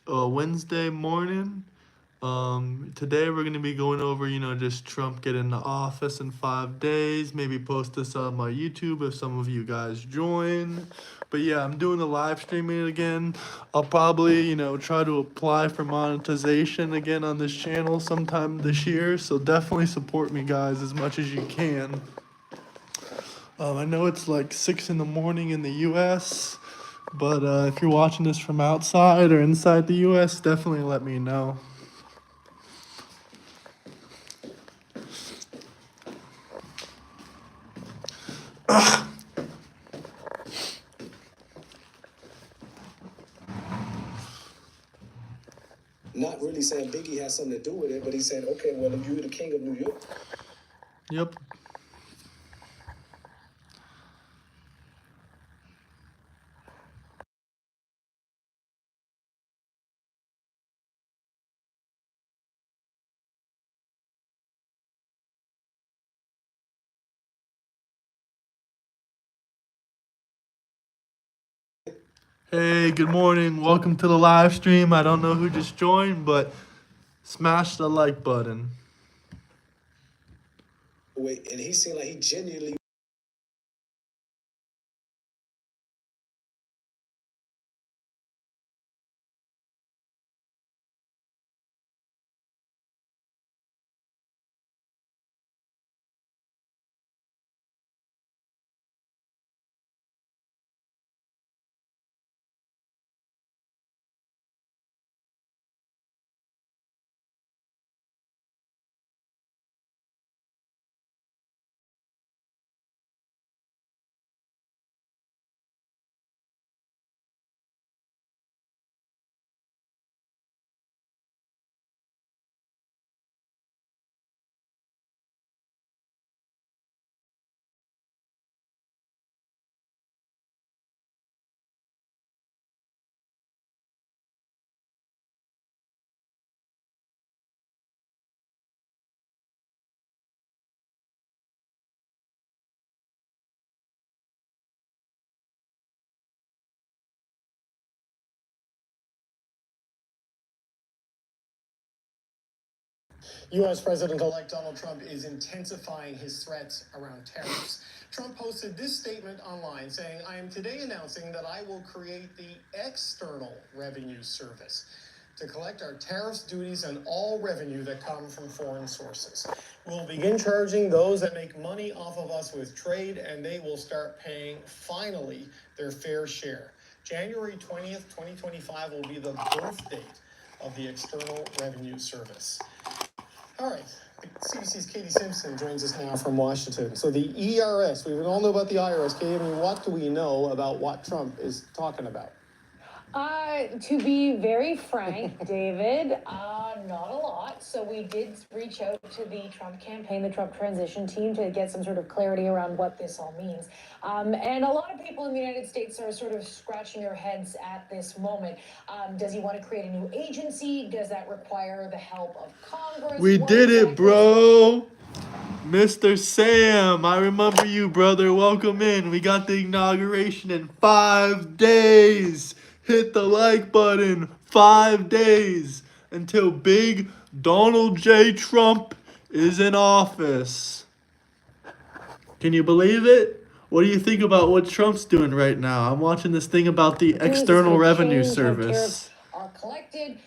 Wednesday morning. Today we're gonna be going over, just Trump getting into office in 5 days. Maybe post this on my YouTube if some of you guys join. But yeah, I'm doing the live streaming again. I'll probably, try to apply for monetization again on this channel sometime this year. So definitely support me, guys, as much as you can. I know it's like 6 in the morning in the U.S., but if you're watching this from outside or inside the U.S., definitely let me know. Not really saying Biggie has something to do with it, but he said, okay, well, if you're the king of New York. Yep. Hey, good morning. Welcome to the live stream. I don't know who just joined, but smash the like button. Wait, and he seemed like he genuinely. U.S. President-elect Donald Trump is intensifying his threats around tariffs. Trump posted this statement online saying, I am today announcing that I will create the External Revenue Service to collect our tariffs, duties, and all revenue that come from foreign sources. We'll begin charging those that make money off of us with trade, and they will start paying, finally, their fair share. January 20th, 2025 will be the birth date of the External Revenue Service. All right, CBC's Katie Simpson joins us now from Washington. So the ERS, we all know about the IRS. Katie, I mean, what do we know about what Trump is talking about? To be very frank, David, not a lot. So we did reach out to the Trump campaign, the Trump transition team, to get some sort of clarity around what this all means. And a lot of people in the United States are sort of scratching their heads at this moment. Does he want to create a new agency? Does that require the help of Congress? We did it, bro. Mr. Sam, I remember you, brother. Welcome in. We got the inauguration in 5 days. Hit the like button. 5 days until big Donald J. Trump is in office. Can you believe it? What do you think about what Trump's doing right now? I'm watching this thing about the External Revenue Service. Are collected.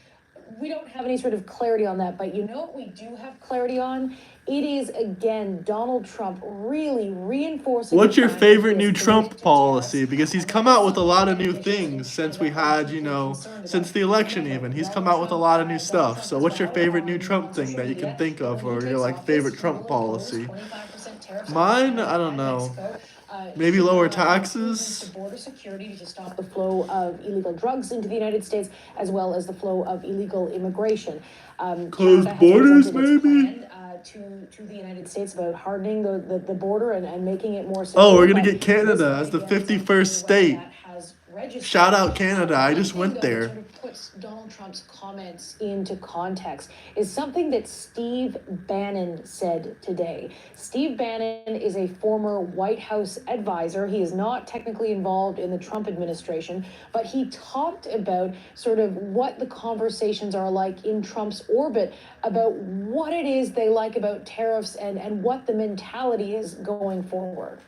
We don't have any sort of clarity on that, but you know what we do have clarity on? It is, again, Donald Trump really reinforcing... What's your favorite new Trump policy? Because he's come out with a lot of new things since we had, since the election even. He's come out with a lot of new stuff. So what's your favorite new Trump thing that you can think of, or your favorite Trump policy? Mine, I don't know. Maybe lower taxes? Border security to stop the flow of illegal drugs into the United States, as well as the flow of illegal immigration. Closed borders, maybe? To the United States about hardening the border and making it more secure. Oh, we're going to get Canada as the 51st state. Shout out Canada. I just went there. puts Donald Trump's comments into context is something that Steve Bannon said today. Steve Bannon is a former White House advisor. He is not technically involved in the Trump administration, but he talked about sort of what the conversations are like in Trump's orbit about what it is they like about tariffs and what the mentality is going forward.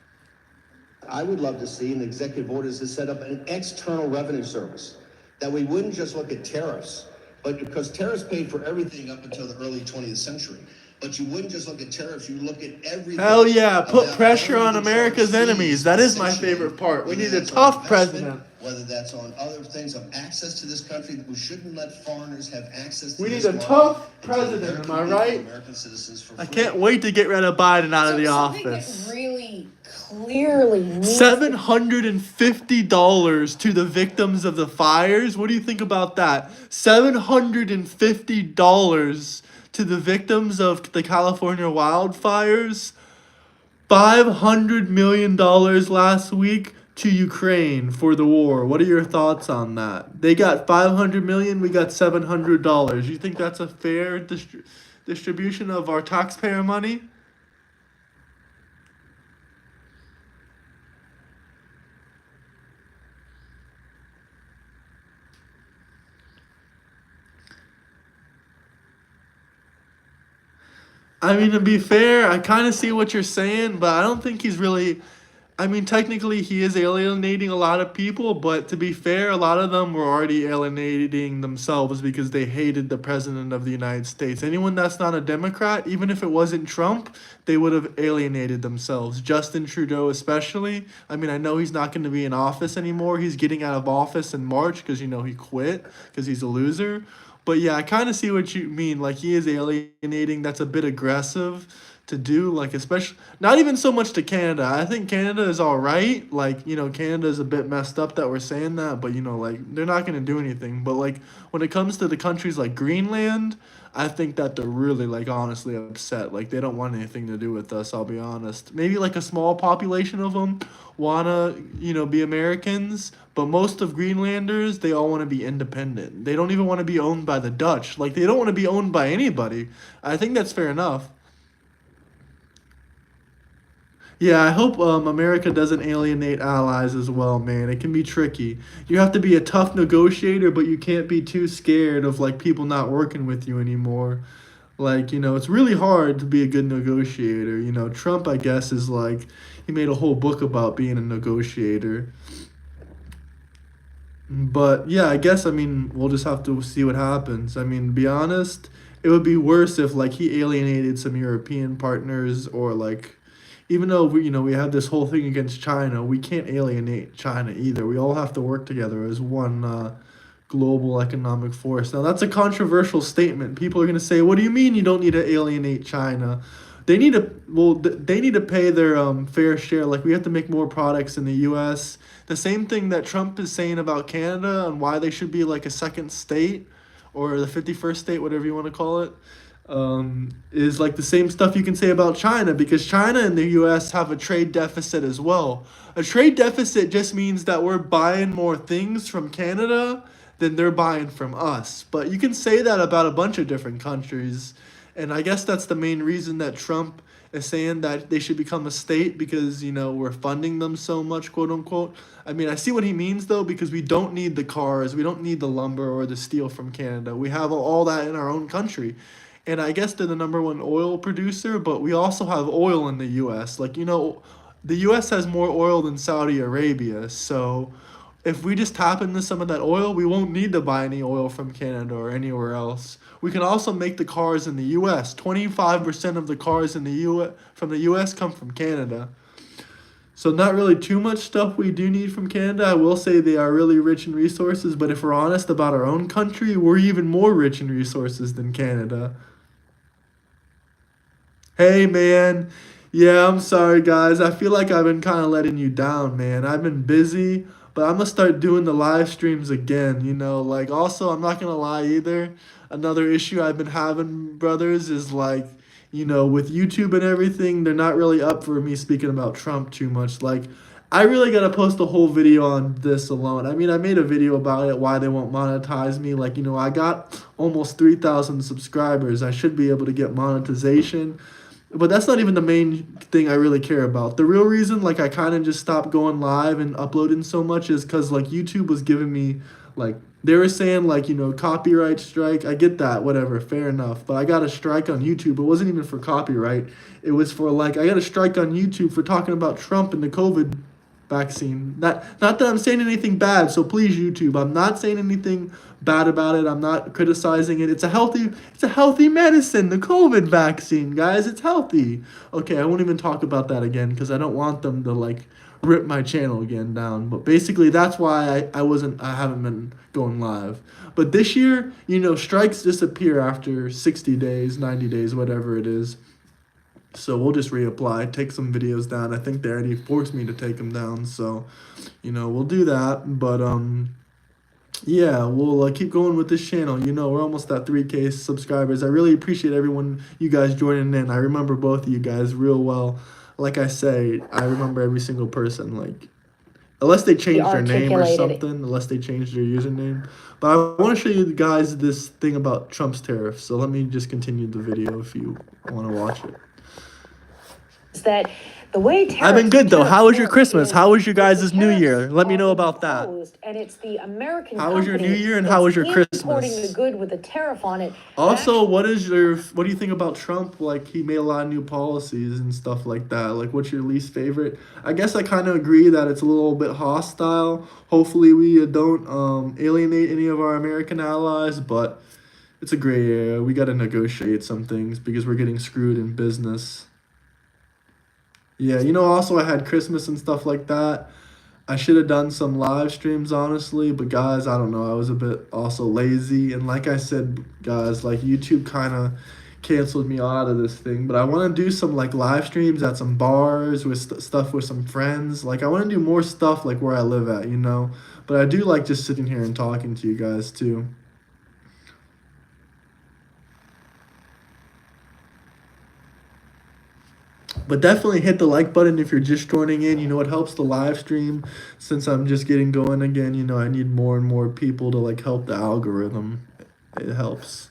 I would love to see an executive orders to set up an external revenue service, that we wouldn't just look at tariffs, but because tariffs paid for everything up until the early 20th century. But you wouldn't just look at tariffs, you look at everything. Hell yeah, put pressure on America's enemies. That is my favorite part. We need a tough president. Whether that's on other things of access to this country, that we shouldn't let foreigners have access to We this need a market, tough and to president, American am I people, right? American citizens for I free. can't wait to get rid of Biden out of the Something office. that really clearly needs $750 to the victims of the fires. What do you think about that? $750 to the victims of the California wildfires. $500 million last week to Ukraine for the war. What are your thoughts on that? They got $500 million, we got $700. You think that's a fair distribution of our taxpayer money? I mean, to be fair, I kind of see what you're saying, but I don't think he's really. I mean, technically, he is alienating a lot of people, but to be fair, a lot of them were already alienating themselves because they hated the president of the United States. Anyone that's not a Democrat, even if it wasn't Trump, they would have alienated themselves. Justin Trudeau, especially. I mean, I know he's not going to be in office anymore. He's getting out of office in March because, he quit because he's a loser. But yeah, I kind of see what you mean. Like, he is alienating. That's a bit aggressive to do. Like, especially, not even so much to Canada. I think Canada is all right. Like, Canada is a bit messed up that we're saying that. But, they're not going to do anything. But, like, when it comes to the countries like Greenland, I think that they're really, like, honestly upset. Like, they don't want anything to do with us, I'll be honest. Maybe, like, a small population of them want to, be Americans. But most of Greenlanders, they all want to be independent. They don't even want to be owned by the Dutch. Like, they don't want to be owned by anybody. I think that's fair enough. Yeah, I hope America doesn't alienate allies as well, man. It can be tricky. You have to be a tough negotiator, but you can't be too scared of, like, people not working with you anymore. Like, it's really hard to be a good negotiator. Trump, I guess, is like, he made a whole book about being a negotiator. But, yeah, I guess, we'll just have to see what happens. To be honest, it would be worse if, like, he alienated some European partners or, like, even though, we have this whole thing against China, we can't alienate China either. We all have to work together as one global economic force. Now, that's a controversial statement. People are going to say, what do you mean you don't need to alienate China? They need to pay their fair share. Like, we have to make more products in the U.S. The same thing that Trump is saying about Canada and why they should be like a second state or the 51st state, whatever you want to call it, is like the same stuff you can say about China, because China and the U.S. have a trade deficit as well. A trade deficit just means that we're buying more things from Canada than they're buying from us. But you can say that about a bunch of different countries. And I guess that's the main reason that Trump is saying that they should become a state, because, we're funding them so much, quote unquote. I see what he means, though, because we don't need the cars, we don't need the lumber or the steel from Canada. We have all that in our own country. And I guess they're the number one oil producer, but we also have oil in the U.S. Like, the U.S. has more oil than Saudi Arabia. So if we just tap into some of that oil, we won't need to buy any oil from Canada or anywhere else. We can also make the cars in the U.S. 25% of the cars in the U.S. from the U.S. come from Canada. So not really too much stuff we do need from Canada. I will say they are really rich in resources, but if we're honest about our own country, we're even more rich in resources than Canada. Hey, man. Yeah, I'm sorry, guys. I feel like I've been kind of letting you down, man. I've been busy, but I'm going to start doing the live streams again, Like, also, I'm not going to lie either. Another issue I've been having, brothers, is like, with YouTube and everything, they're not really up for me speaking about Trump too much. Like, I really gotta post a whole video on this alone. I mean, I made a video about it, why they won't monetize me. Like, I got almost 3,000 subscribers. I should be able to get monetization. But that's not even the main thing I really care about. The real reason, like, I kind of just stopped going live and uploading so much is because, like, YouTube was giving me, like, they were saying, like, copyright strike. I get that, whatever, fair enough. But I got a strike on YouTube. It wasn't even for copyright. It was for, like, I got a strike on YouTube for talking about Trump and the COVID vaccine. Not that I'm saying anything bad, so please, YouTube, I'm not saying anything bad about it. I'm not criticizing it. It's a healthy medicine, the COVID vaccine, guys. It's healthy. Okay, I won't even talk about that again because I don't want them to, like, rip my channel again down. But basically that's why I haven't been going live. But this year, strikes disappear after 60 days, 90 days, whatever it is. So we'll just reapply, take some videos down. I think they already forced me to take them down. So, we'll do that. But, yeah, we'll keep going with this channel. We're almost at 3K subscribers. I really appreciate you guys joining in. I remember both of you guys real well. Like I say, I remember every single person, like, unless they changed their name or something, unless they changed their username. But I want to show you guys this thing about Trump's tariffs. So let me just continue the video if you want to watch it. That the way I've been good though. How was your Christmas? How was your guys' New Year? Let me know about that. And it's the American How was your New Year and how was your Christmas? Importing the good with a tariff on it. Also, what do you think about Trump? Like, he made a lot of new policies and stuff like that. Like, what's your least favorite? I guess I kind of agree that it's a little bit hostile. Hopefully we don't alienate any of our American allies, but it's a gray area. We got to negotiate some things because we're getting screwed in business. Yeah, also I had Christmas and stuff like that. I should have done some live streams, honestly, but guys, I don't know. I was a bit also lazy. And like I said, guys, like, YouTube kind of canceled me out of this thing. But I want to do some, like, live streams at some bars with stuff with some friends. Like, I want to do more stuff, like, where I live at, But I do like just sitting here and talking to you guys, too. But definitely hit the like button if you're just joining in. It helps the live stream. Since I'm just getting going again, I need more and more people to, like, help the algorithm. It helps.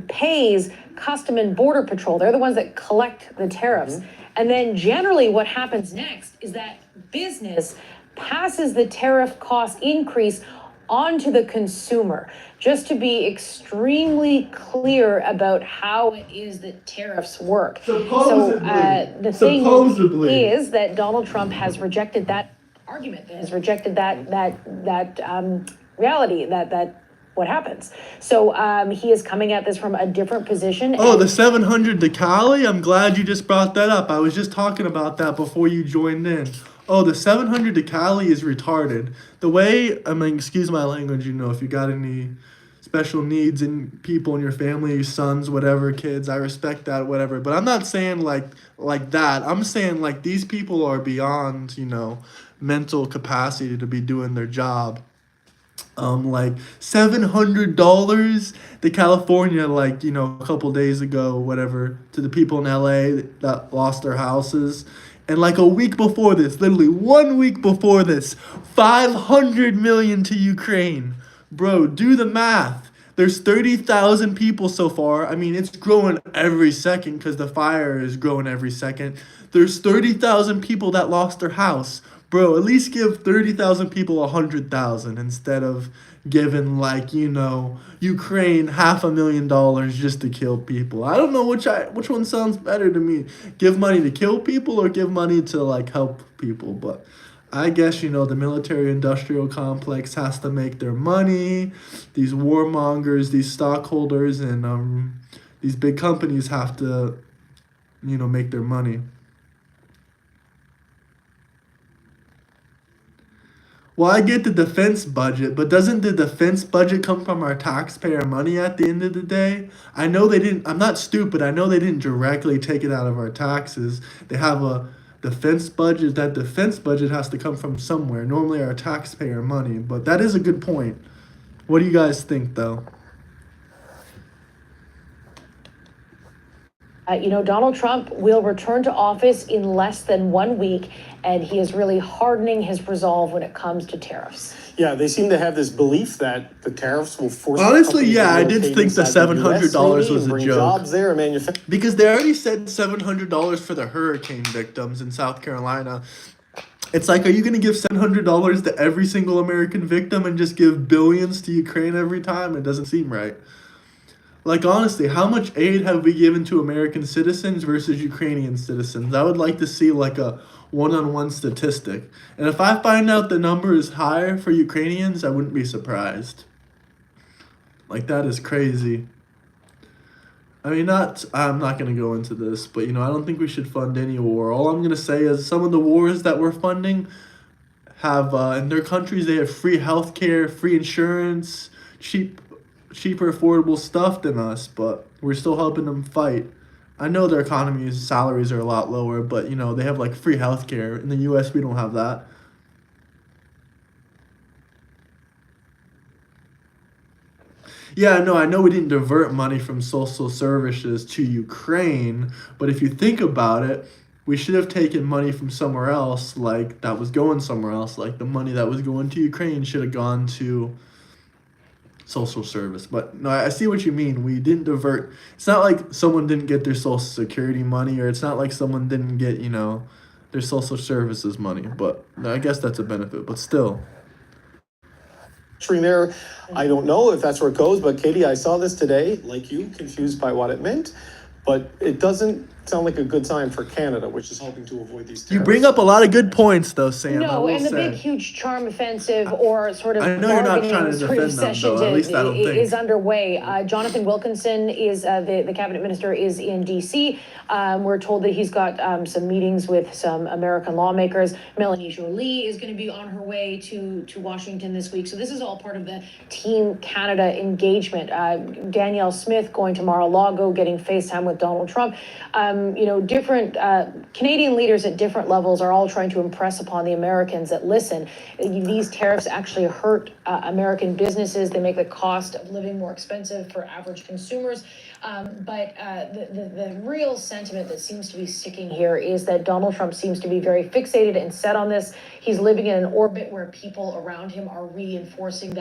Pays Custom and Border Patrol. They're the ones that collect the tariffs. And then generally what happens next is that business passes the tariff cost increase onto the consumer. Just to be extremely clear about how it is that tariffs work. The thing is that Donald Trump has rejected that argument, has rejected that reality, that what happens. So he is coming at this from a different position. Oh, the 700 to Cali? I'm glad you just brought that up. I was just talking about that before you joined in. Oh, the 700 to Cali is retarded. The way, excuse my language, if you got any special needs and people in your family, your sons, whatever, kids, I respect that, whatever. But I'm not saying like that. I'm saying, like, these people are beyond, mental capacity to be doing their job. Like $700 to California, like, a couple days ago, whatever, to the people in LA that lost their houses. And like a week before this, literally 1 week before this, 500 million to Ukraine. Bro, do the math. There's 30,000 people so far. I mean, it's growing every second because the fire is growing every second. There's 30,000 people that lost their house. Bro, at least give 30,000 people 100,000 instead of giving, like, Ukraine $500,000 just to kill people. I don't know which one sounds better to me. Give money to kill people or give money to, like, help people. But I guess, the military-industrial complex has to make their money. These warmongers, these stockholders, and these big companies have to, make their money. Well, I get the defense budget, but doesn't the defense budget come from our taxpayer money at the end of the day? I know they didn't, I'm not stupid, I know they didn't directly take it out of our taxes. They have a defense budget. That defense budget has to come from somewhere, normally our taxpayer money, but that is a good point. What do you guys think, though? Donald Trump will return to office in less than 1 week, and he is really hardening his resolve when it comes to tariffs. Yeah, they seem to have this belief that the tariffs will force. Honestly, yeah, I did think the $700 was a joke. Jobs there, because they already said $700 for the hurricane victims in South Carolina. It's like, are you going to give $700 to every single American victim and just give billions to Ukraine every time? It doesn't seem right. Like, honestly, how much aid have we given to American citizens versus Ukrainian citizens? I would like to see, like, a one-on-one statistic. And if I find out the number is higher for Ukrainians, I wouldn't be surprised. Like, that is crazy. I mean, I'm not going to go into this, but, I don't think we should fund any war. All I'm going to say is some of the wars that we're funding have, in their countries, they have free healthcare, free insurance, cheaper, affordable stuff than us, but we're still helping them fight. I know their economies, salaries are a lot lower, but, they have, like, free healthcare. In the U.S., we don't have that. Yeah, no, I know we didn't divert money from social services to Ukraine, but if you think about it, we should have taken money from somewhere else, like, that was going somewhere else. Like, the money that was going to Ukraine should have gone to social service. But no, I see what you mean. We didn't divert. It's not like someone didn't get their social security money, or it's not like someone didn't get, their social services money. But I guess that's a benefit, but still. There, I don't know if that's where it goes, but Katie, I saw this today, like you, confused by what it meant, but it doesn't sound like a good sign for Canada, which is hoping to avoid these tariffs. You bring up a lot of good points, though, Sam. No, and the big, huge charm offensive or sort of I know you're not trying to defend them, though. At least I don't think. Is underway. Jonathan Wilkinson is the cabinet minister is in D.C. We're told that he's got some meetings with some American lawmakers. Melanie Joly is going to be on her way to Washington this week. So this is all part of the Team Canada engagement. Danielle Smith going to Mar-a-Lago, getting FaceTime with Donald Trump. Different Canadian leaders at different levels are all trying to impress upon the Americans that, listen, these tariffs actually hurt American businesses. They make the cost of living more expensive for average consumers. But the real sentiment that seems to be sticking here is that Donald Trump seems to be very fixated and set on this. He's living in an orbit where people around him are reinforcing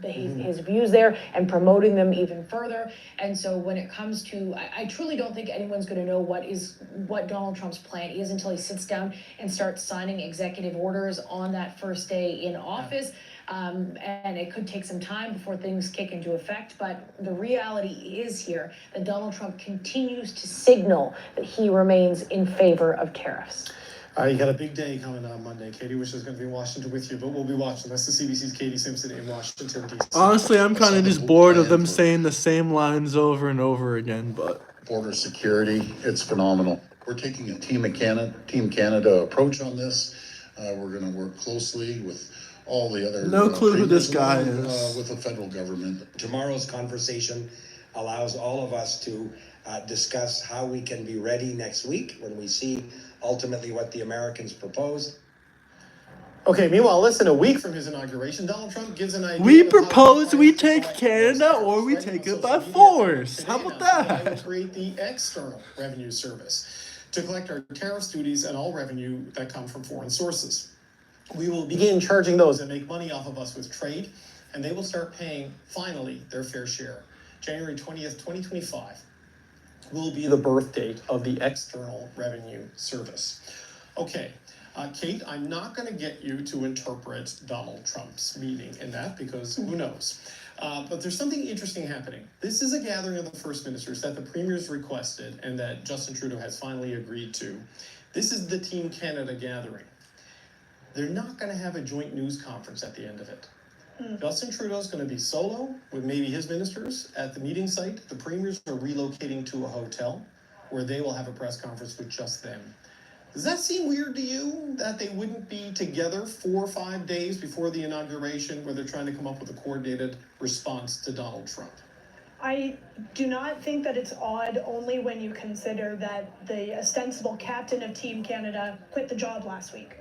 his views there and promoting them even further. And so when it comes to, I truly don't think anyone's going to know what Donald Trump's plan is until he sits down and starts signing executive orders on that first day in office. And it could take some time before things kick into effect. But the reality is here that Donald Trump continues to signal that he remains in favor of tariffs. You got a big day coming on Monday, Katie, which is going to be in Washington with you, but we'll be watching. That's the CBC's Katie Simpson in Washington, D.C. Honestly, I'm kind of just bored of them saying the same lines over and over again, but... Border security, it's phenomenal. We're taking a Team Canada approach on this. We're going to work closely with all the other... No clue who this guy is. With the federal government. Tomorrow's conversation allows all of us to discuss how we can be ready next week when we see ultimately what the Americans propose. Okay, meanwhile, less than a week from his inauguration, Donald Trump gives an idea. We propose we take Canada or we take it by force. How about that? I will create the External Revenue Service to collect our tariffs, duties, and all revenue that come from foreign sources. We will begin charging those that make money off of us with trade, and they will start paying, finally, their fair share. January 20th, 2025 will be the birth date of the External Revenue Service. Okay, Kate, I'm not going to get you to interpret Donald Trump's meaning in that because who knows. But there's something interesting happening. This is a gathering of the first ministers that the premiers requested and that Justin Trudeau has finally agreed to. This is the Team Canada gathering. They're not going to have a joint news conference at the end of it. Justin Trudeau's going to be solo with maybe his ministers at the meeting site. The premiers are relocating to a hotel where they will have a press conference with just them. Does that seem weird to you that they wouldn't be together 4 or 5 days before the inauguration where they're trying to come up with a coordinated response to Donald Trump? I do not think that it's odd only when you consider that the ostensible captain of Team Canada quit the job last week.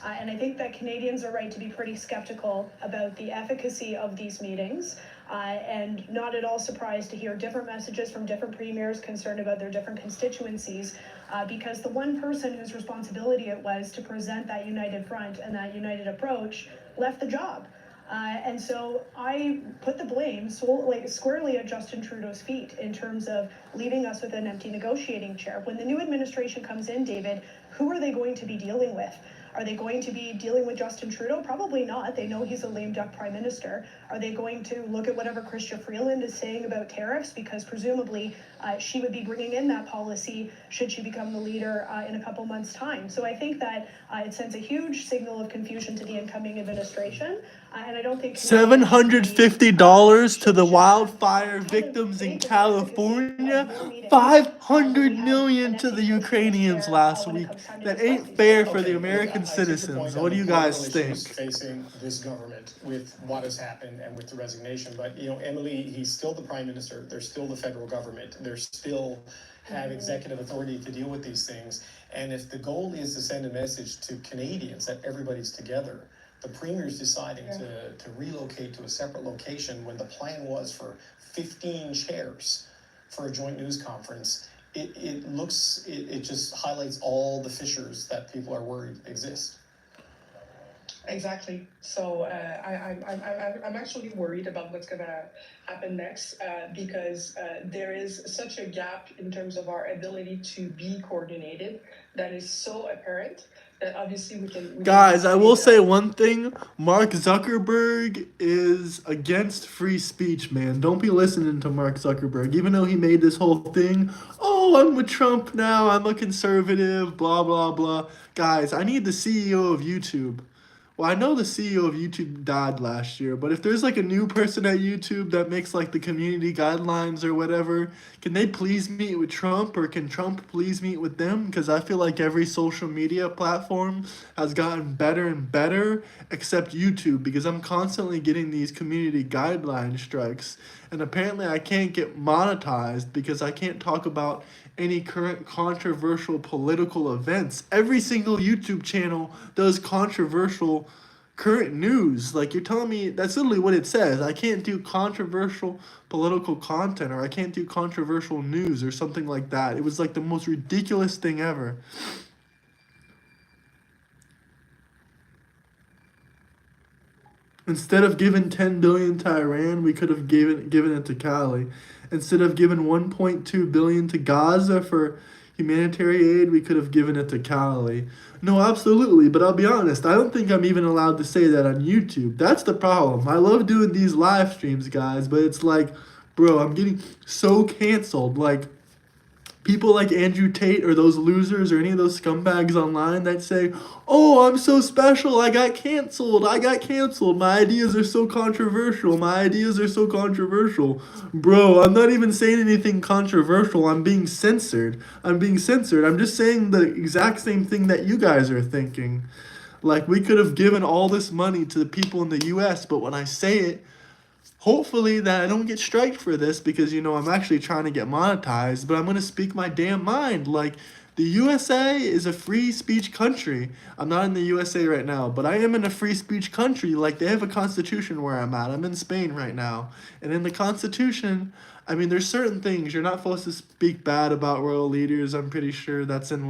And I think that Canadians are right to be pretty skeptical about the efficacy of these meetings. And not at all surprised to hear different messages from different premiers concerned about their different constituencies, because the one person whose responsibility it was to present that united front and that united approach left the job. And so I put the blame squarely at Justin Trudeau's feet in terms of leaving us with an empty negotiating chair. When the new administration comes in, David, who are they going to be dealing with? Are they going to be dealing with Justin Trudeau? Probably not. They know he's a lame duck prime minister. Are they going to look at whatever Chrystia Freeland is saying about tariffs? Because presumably she would be bringing in that policy should she become the leader in a couple months' time. So I think that it sends a huge signal of confusion to the incoming administration. And I don't think $750 to the wildfire victims in California. $500 million to the Ukrainians last week. That ain't fair for the American citizens. What do you guys think? Facing this government with what has happened and with the resignation, but Emily, he's still the prime minister. They're still the federal government. They're still have executive authority to deal with these things. And if the goal is to send a message to Canadians that everybody's together, the premier's deciding to relocate to a separate location when the plan was for 15 chairs for a joint news conference. It just highlights all the fissures that people are worried exist. Exactly. So I'm actually worried about what's going to happen next because there is such a gap in terms of our ability to be coordinated that is so apparent that obviously we can Guys, I will say one thing. Mark Zuckerberg is against free speech, man. Don't be listening to Mark Zuckerberg. Even though he made this whole thing, oh, I'm with Trump now, I'm a conservative, blah, blah, blah. Guys, I need the CEO of YouTube. Well, I know the CEO of YouTube died last year, but if there's like a new person at YouTube that makes like the community guidelines or whatever, can they please meet with Trump, or can Trump please meet with them? Because I feel like every social media platform has gotten better and better except YouTube, because I'm constantly getting these community guideline strikes, and apparently I can't get monetized because I can't talk about any current controversial political events. Every single YouTube channel does controversial current news. Like, you're telling me that's literally what it says. I can't do controversial political content, or I can't do controversial news or something like that. It was like the most ridiculous thing ever. Instead of giving $10 billion to Iran, we could have given it to Cali. Instead of giving $1.2 billion to Gaza for humanitarian aid, we could have given it to Cali. No, absolutely, but I'll be honest, I don't think I'm even allowed to say that on YouTube. That's the problem. I love doing these live streams, guys, but it's like, bro, I'm getting so canceled. Like, people like Andrew Tate or those losers or any of those scumbags online that say, oh, I'm so special, I got canceled, my ideas are so controversial, Bro, I'm not even saying anything controversial, I'm being censored. I'm just saying the exact same thing that you guys are thinking. Like, we could have given all this money to the people in the US, but when I say it, hopefully that I don't get striked for this, because, I'm actually trying to get monetized, but I'm going to speak my damn mind. Like, the USA is a free speech country. I'm not in the USA right now, but I am in a free speech country. Like, they have a constitution where I'm at. I'm in Spain right now. And in the constitution, I mean, there's certain things. You're not supposed to speak bad about royal leaders. I'm pretty sure that's in,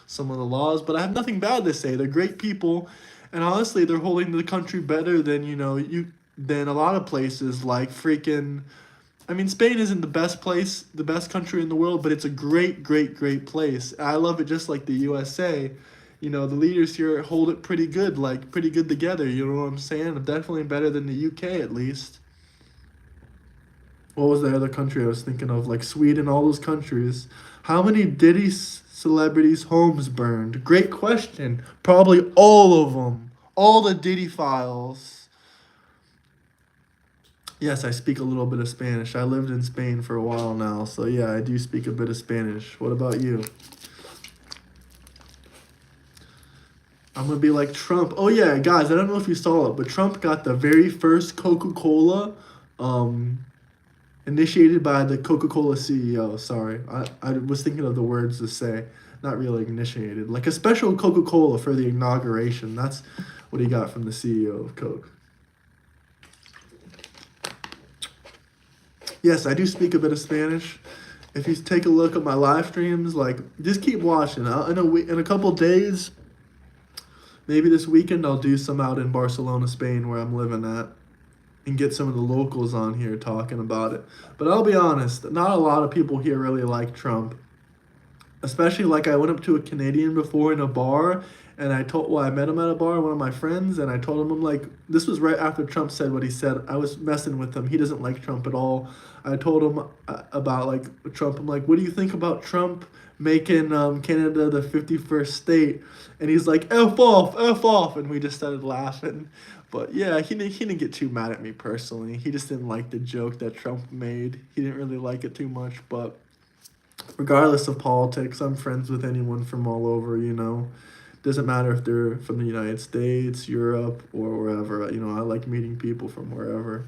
some of the laws. But I have nothing bad to say. They're great people. And honestly, they're holding the country better than, than a lot of places, like freaking, I mean, Spain isn't the best country in the world, but it's a great, great, great place. I love it just like the USA. The leaders here hold it pretty good together, you know what I'm saying? Definitely better than the UK, at least. What was the other country I was thinking of? Like Sweden, all those countries. How many Diddy celebrities' homes burned? Great question. Probably all of them. All the Diddy files. Yes, I speak a little bit of Spanish. I lived in Spain for a while now, so yeah, I do speak a bit of Spanish. What about you? I'm going to be like Trump. Oh yeah, guys, I don't know if you saw it, but Trump got the very first Coca-Cola initiated by the Coca-Cola CEO. Sorry, I was thinking of the words to say. not really initiated, like a special Coca-Cola for the inauguration. That's what he got from the CEO of Coke. Yes, I do speak a bit of Spanish. If you take a look at my live streams, like, just keep watching. In a couple days, maybe this weekend, I'll do some out in Barcelona, Spain, where I'm living at, and get some of the locals on here talking about it. But I'll be honest, not a lot of people here really like Trump. Especially, like, I went up to a Canadian before in a bar, and I met him at a bar, one of my friends, and I told him, I'm like, this was right after Trump said what he said. I was messing with him. He doesn't like Trump at all. I told him about, like, Trump. I'm like, what do you think about Trump making Canada the 51st state? And he's like, F off, and we just started laughing. But yeah, he didn't get too mad at me personally. He just didn't like the joke that Trump made. He didn't really like it too much, but regardless of politics, I'm friends with anyone from all over, you know. Doesn't matter if they're from the United States, Europe, or wherever. You know, I like meeting people from wherever,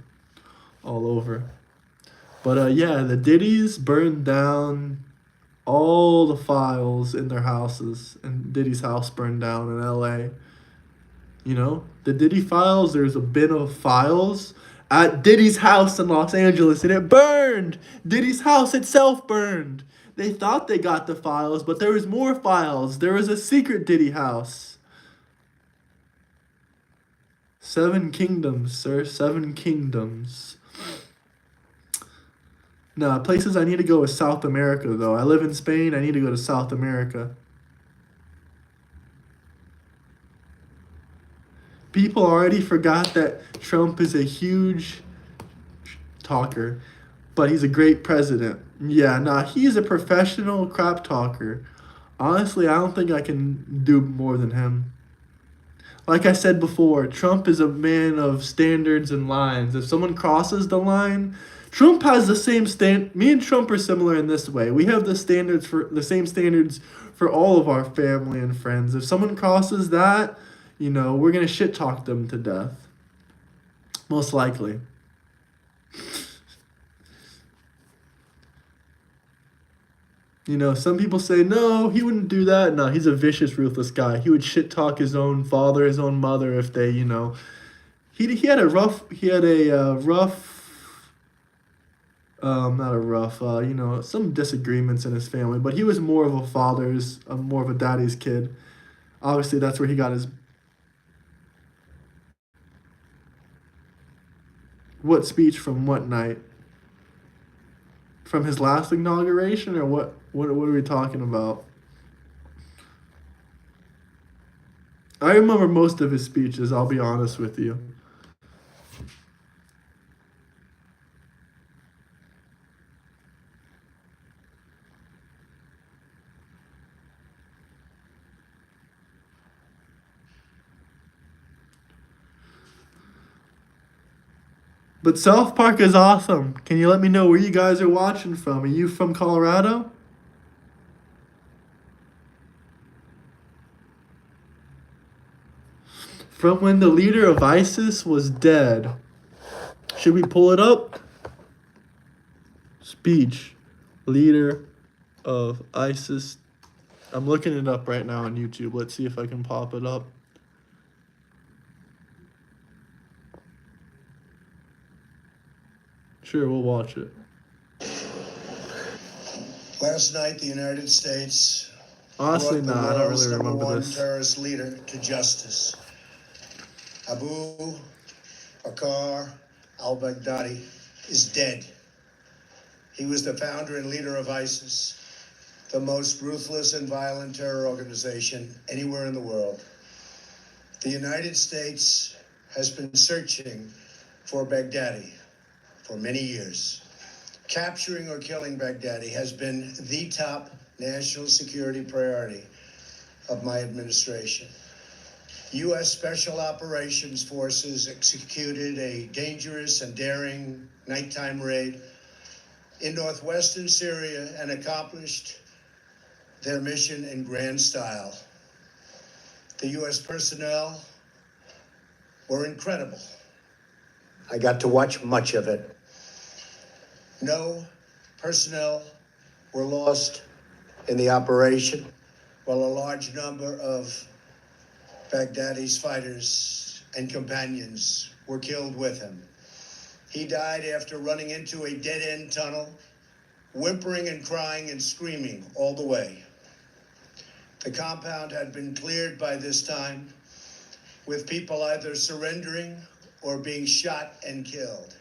all over. But yeah, the Diddy's burned down all the files in their houses, and Diddy's house burned down in LA. You know, the Diddy files, there's a bin of files at Diddy's house in Los Angeles, and it burned. Diddy's house itself burned. They thought they got the files, but there was more files. There was a secret Diddy house. 7 kingdoms, sir. 7 kingdoms. Now, places I need to go is South America, though. I live in Spain. I need to go to South America. People already forgot that Trump is a huge talker, but he's a great president. Yeah, nah, he's a professional crap talker. Honestly, I don't think I can do more than him. Like I said before, Trump is a man of standards and lines. If someone crosses the line, Trump has the same me and Trump are similar in this way. We have the same standards for all of our family and friends. If someone crosses that, you know, we're gonna shit talk them to death. Most likely. You know, some people say, no, he wouldn't do that. No, he's a vicious, ruthless guy. He would shit talk his own father, his own mother if they, you know. He had a rough, not a rough, you know, some disagreements in his family, but he was more of more of a daddy's kid. Obviously, that's where he got his. What speech from what night? From his last inauguration, or what? What are we talking about? I remember most of his speeches, I'll be honest with you. But South Park is awesome. Can you let me know where you guys are watching from? Are you from Colorado? From when the leader of ISIS was dead. Should we pull it up? Speech. Leader of ISIS. I'm looking it up right now on YouTube. Let's see if I can pop it up. Sure, we'll watch it. Last night, the United States Honestly, brought no, I the don't world's really remember #1 this. terrorist leader to justice. Abu Bakr al-Baghdadi is dead. He was the founder and leader of ISIS, the most ruthless and violent terror organization anywhere in the world. The United States has been searching for Baghdadi for many years. Capturing or killing Baghdadi has been the top national security priority of my administration. U.S. Special Operations Forces executed a dangerous and daring nighttime raid in northwestern Syria and accomplished their mission in grand style. The U.S. personnel were incredible. I got to watch much of it. No personnel were lost in the operation. while a large number of Baghdadi's fighters and companions were killed with him. He died after running into a dead-end tunnel, whimpering and crying and screaming all the way. The compound had been cleared by this time, with people either surrendering or being shot and killed.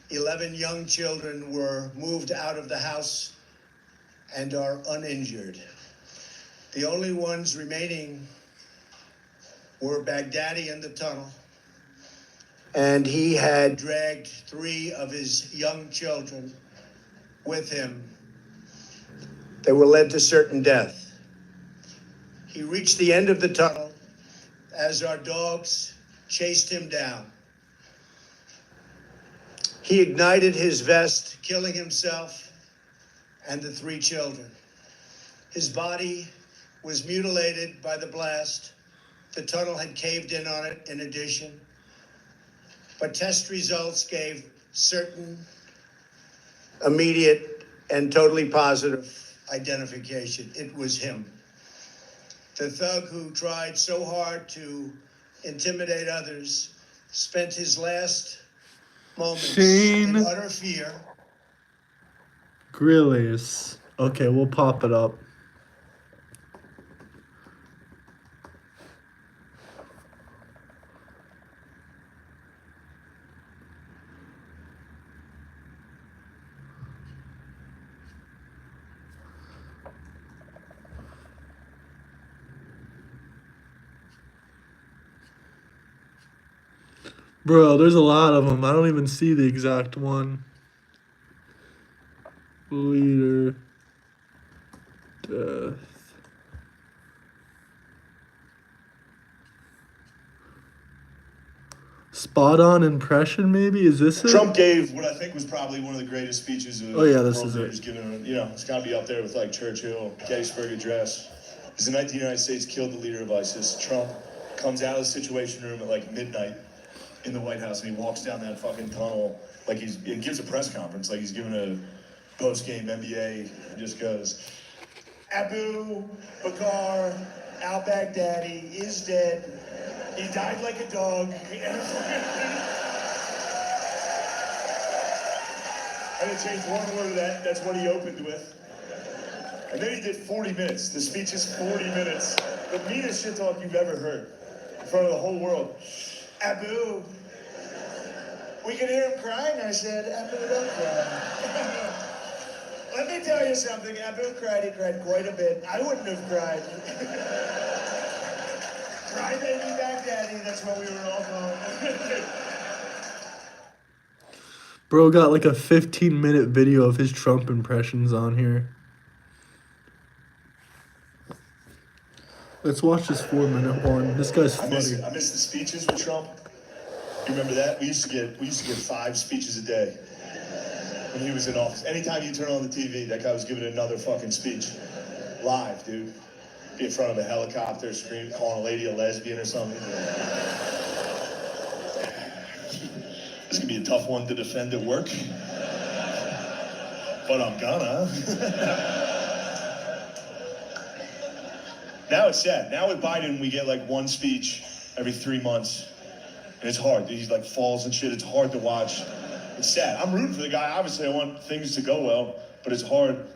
11 young children were moved out of the house and are uninjured. The only ones remaining were Baghdadi in the tunnel, and he had dragged 3 of his young children with him. They were led to certain death. He reached the end of the tunnel as our dogs chased him down. He ignited his vest, killing himself and the 3 children. His body was mutilated by the blast. The tunnel had caved in on it in addition. But test results gave certain, immediate, and totally positive identification. It was him. The thug who tried so hard to intimidate others spent his last moments in utter fear. Grillies. Okay, we'll pop it up. Bro, there's a lot of them. I don't even see the exact one. Leader. Death. Spot on impression, maybe? Is this it? Trump gave what I think was probably one of the greatest speeches of this world is leaders it. given. You know, it's got to be up there with like Churchill, Gettysburg Address. Because the night the United States killed the leader of ISIS, Trump comes out of the Situation Room at like midnight in the White House, and he walks down that fucking tunnel like and gives a press conference like he's giving a post-game NBA, and just goes, Abu Bakr al-Baghdadi is dead. He died like a dog. And it changed one word of that. That's what he opened with. And then he did 40 minutes. The speech is 40 minutes. The meanest shit talk you've ever heard in front of the whole world. Abu, we could hear him crying. I said, Abu, don't cry. Let me tell you something. Abu cried. He cried quite a bit. I wouldn't have cried. Cry baby Baghdadi. That's what we were all calling. Bro got like a 15-minute video of his Trump impressions on here. Let's watch this 4-minute one. This guy's funny. I miss the speeches with Trump. You remember that? We used to get 5 speeches a day when he was in office. Anytime you turn on the TV, that guy was giving another fucking speech. Live, dude. Be in front of a helicopter, screaming, calling a lady a lesbian or something. This could be a tough one to defend at work. But I'm gonna. Now it's sad. Now with Biden, we get like one speech every 3 months. And it's hard. He's like falls and shit. It's hard to watch. It's sad. I'm rooting for the guy. Obviously, I want things to go well, but it's hard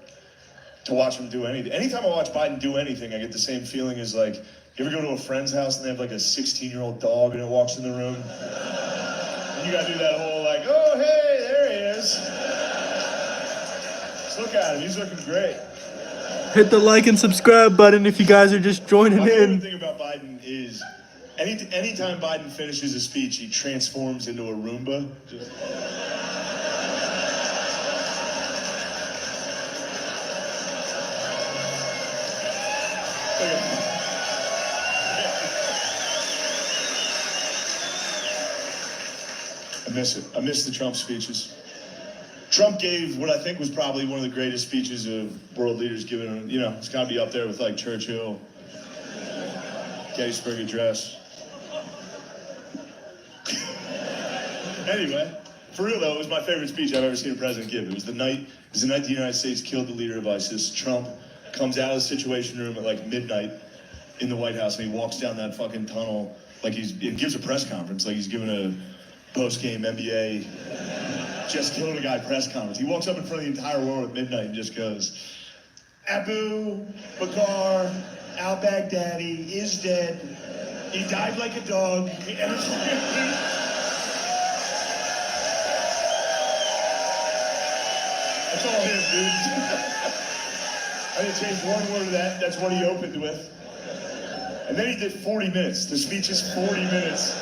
to watch him do anything. Anytime I watch Biden do anything, I get the same feeling as like, you ever go to a friend's house and they have like a 16-year-old dog and it walks in the room? And you gotta do that whole like, oh, hey, there he is. Just look at him. He's looking great. Hit the like and subscribe button if you guys are just joining My in. favorite thing about Biden is anytime Biden finishes a speech, he transforms into a Roomba. Just... I miss it. I miss the Trump speeches. Trump gave what I think was probably one of the greatest speeches of world leaders given. You know, it's got to be up there with like Churchill, Gettysburg Address. Anyway, for real though, it was my favorite speech I've ever seen a president give. It was the night the United States killed the leader of ISIS. Trump comes out of the Situation Room at like midnight in the White House, and he walks down that fucking tunnel like he gives a press conference, like he's giving a post-game NBA just killed a guy press conference. He walks up in front of the entire world at midnight and just goes, Abu Bakr al-Baghdadi is dead. He died like a dog. That's all him, dude. I didn't change one word of that. That's what he opened with. And then he did 40 minutes. The speech is 40 minutes.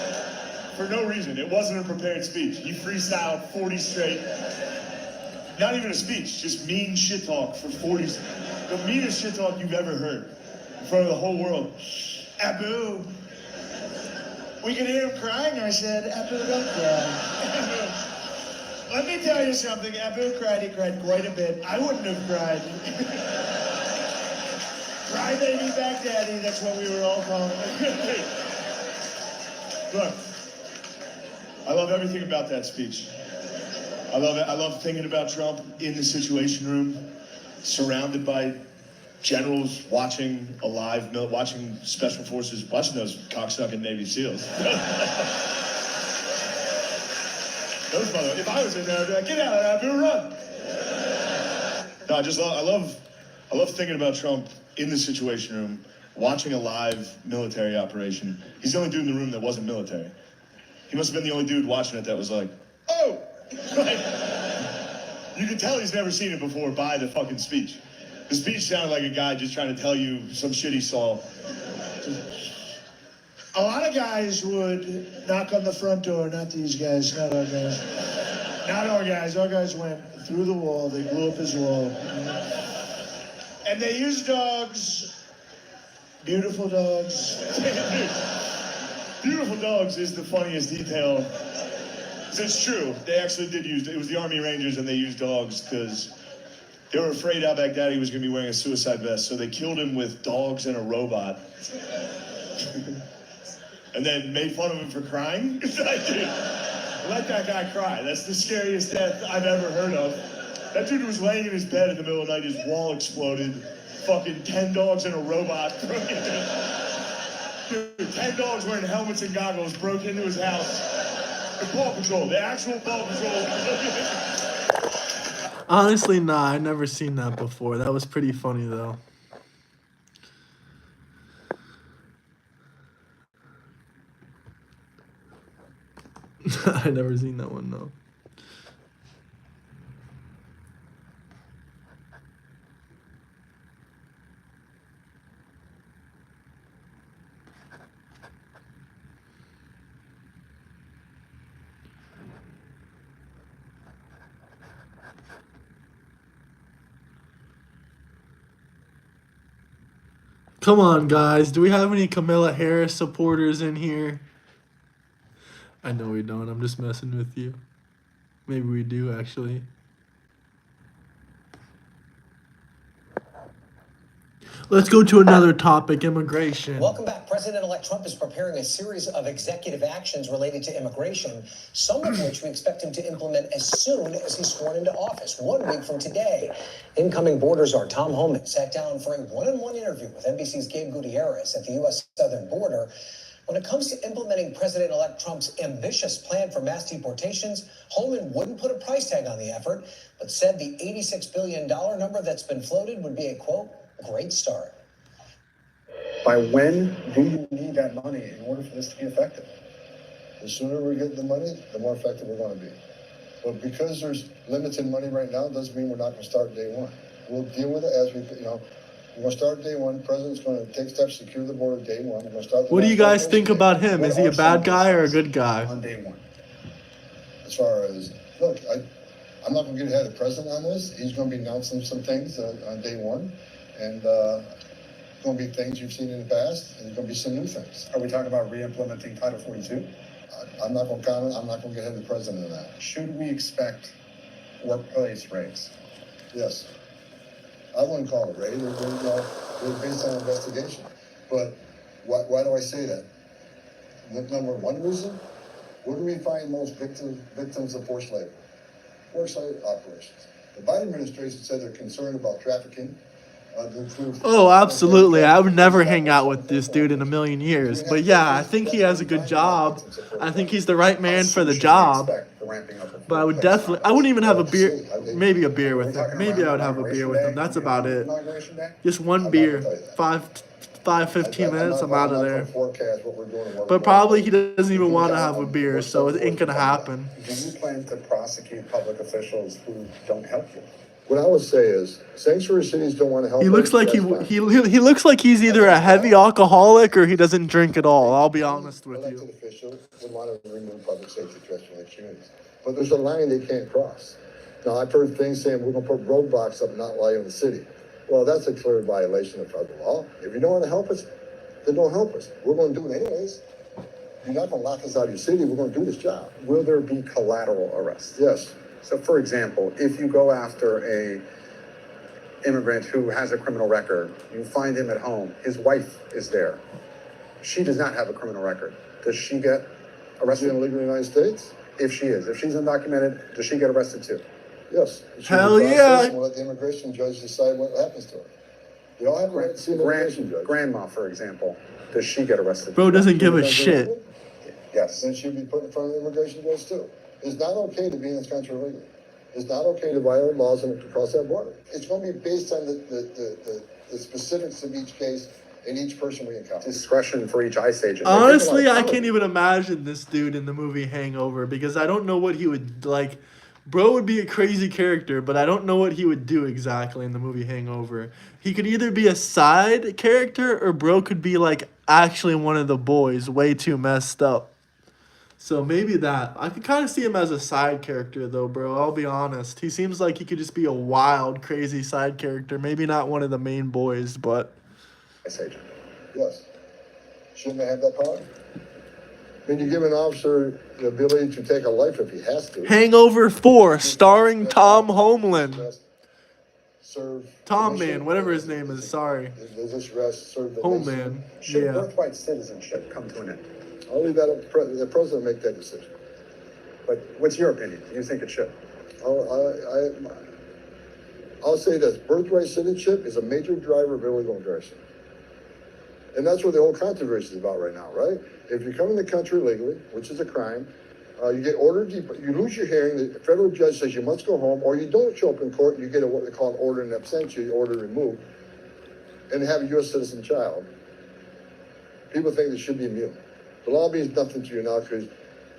For no reason. It wasn't a prepared speech. He freestyled 40 straight. Not even a speech, just mean shit talk for 40. The meanest shit talk you've ever heard in front of the whole world. Abu. We can hear him crying. I said, Abu, don't cry. Let me tell you something. Abu cried. He cried quite a bit. I wouldn't have cried. Crybaby Baghdadi, that's what we were all calling it. Look, I love everything about that speech. I love it. I love thinking about Trump in the Situation Room, surrounded by generals watching watching special forces, watching those cocksucking Navy SEALs. Those mother, if I was in there, I'd be like, get out of there, run. No, I love thinking about Trump in the Situation Room, watching a live military operation. He's the only dude in the room that wasn't military. He must have been the only dude watching it that was like, oh! Like, you can tell he's never seen it before by the fucking speech. The speech sounded like a guy just trying to tell you some shit he saw. A lot of guys would knock on the front door, not these guys, not our guys. Not our guys. Our guys went through the wall, they blew up his wall. And they used dogs, beautiful dogs. Beautiful dogs is the funniest detail. It's true, they actually did use, it was the Army Rangers and they used dogs because they were afraid al-Baghdadi was going to be wearing a suicide vest, so they killed him with dogs and a robot. And then made fun of him for crying. Let that guy cry. That's the scariest death I've ever heard of. That dude was laying in his bed in the middle of the night, his wall exploded. Fucking 10 dogs and a robot broke into Dude, 10 dogs wearing helmets and goggles broke into his house. The Paw Patrol, the actual Paw Patrol. Honestly, nah, I've never seen that before. That was pretty funny, though. I never seen that one, though. Come on, guys. Do we have any Kamala Harris supporters in here? I know we don't. I'm just messing with you. Maybe we do, actually. Let's go to another topic, immigration. Welcome back. President-elect Trump is preparing a series of executive actions related to immigration, some of which we expect him to implement as soon as he's sworn into office, 1 week from today. Incoming border czar Tom Homan sat down for a one-on-one interview with NBC's Gabe Gutierrez at the U.S. southern border. When it comes to implementing President-elect Trump's ambitious plan for mass deportations, Homan wouldn't put a price tag on the effort, but said the $86 billion number that's been floated would be a, quote, great start. By when do you need that money in order for this to be effective? The sooner we get the money, the more effective we're going to be. But because there's limited money right now, doesn't mean we're not going to start day one. We'll deal with it as we, we're going to start day one. President's going to take steps to secure the border day one. We're going to start. What do you guys think about him? Is he a bad guy or a good guy? On day one. As far as, look, I'm not going to get ahead of the president on this. He's going to be announcing some things on day one. And it's going to be things you've seen in the past, and there's going to be some new things. Are we talking about re-implementing Title 42? I'm not going to comment. I'm not going to get ahead of the president on that. Should we expect workplace raids? Yes. I wouldn't call it raid. They're based on investigation. But why do I say that? Number one reason, where do we find most victims of forced labor? Forced labor operations. The Biden administration said they're concerned about trafficking The truth. Oh, absolutely. I would never hang out with this dude in a million years. But yeah, I think he has a good job. I think he's the right man for the job. But I would definitely, I wouldn't even have a beer, maybe a beer with him. Maybe I would have a beer with him. That's about it. Just one beer, 15 minutes, I'm out of there. But probably he doesn't even want to have a beer, so it ain't gonna happen. Do you plan to prosecute public officials who don't help you? What I would say is, sanctuary cities don't want to help. He looks like he looks like he's either a heavy alcoholic or he doesn't drink at all. I'll be honest with you. Elected officials would want to remove public safety threats from their communities, but there's a line they can't cross. Now, I've heard things saying we're going to put roadblocks up and not allow you in the city. Well, that's a clear violation of federal law. If you don't want to help us, then don't help us. We're going to do it anyways. You're not going to lock us out of your city. We're going to do this job. Will there be collateral arrests? Yes. So, for example, if you go after a immigrant who has a criminal record, you find him at home, his wife is there. She does not have a criminal record. Does she get arrested? Is she illegal in the United States? If she is. If she's undocumented, does she get arrested too? Yes. Hell yeah. We'll let the immigration judge decide what happens to her. They all have a right to see an immigration judge. Grandma, for example, does she get arrested? Bro doesn't give a shit. Yes. Then she'll be put in front of the immigration judge too. It's not okay to be in this country illegally. It's not okay to violate laws and to cross that border. It's going to be based on the specifics of each case and each person we encounter. Discretion for each ICE agent. Honestly, I can't even imagine this dude in the movie Hangover because I don't know what he would like. Bro would be a crazy character, but I don't know what he would do exactly in the movie Hangover. He could either be a side character or bro could be like actually one of the boys, way too messed up. So maybe that. I could kind of see him as a side character though, bro. I'll be honest. He seems like he could just be a wild, crazy side character. Maybe not one of the main boys, but... Yes. Shouldn't they have that power? I mean, you give an officer the ability to take a life if he has to. Hangover 4, starring Tom Homeland. Serve Tom Man, whatever his name is, sorry. Does this rest serve the Homeland, Should yeah. birthright citizenship come to an end? I'll leave that up to the president to make that decision. But what's your opinion? Do you think it should? I'll say this, birthright citizenship is a major driver of illegal immigration. And that's what the whole controversy is about right now, right? If you come in the country illegally, which is a crime, you get ordered, you lose your hearing, the federal judge says you must go home, or you don't show up in court, you get what they call an order in absentia, order removed, and have a U.S. citizen child. People think they should be immune. The law means nothing to you now because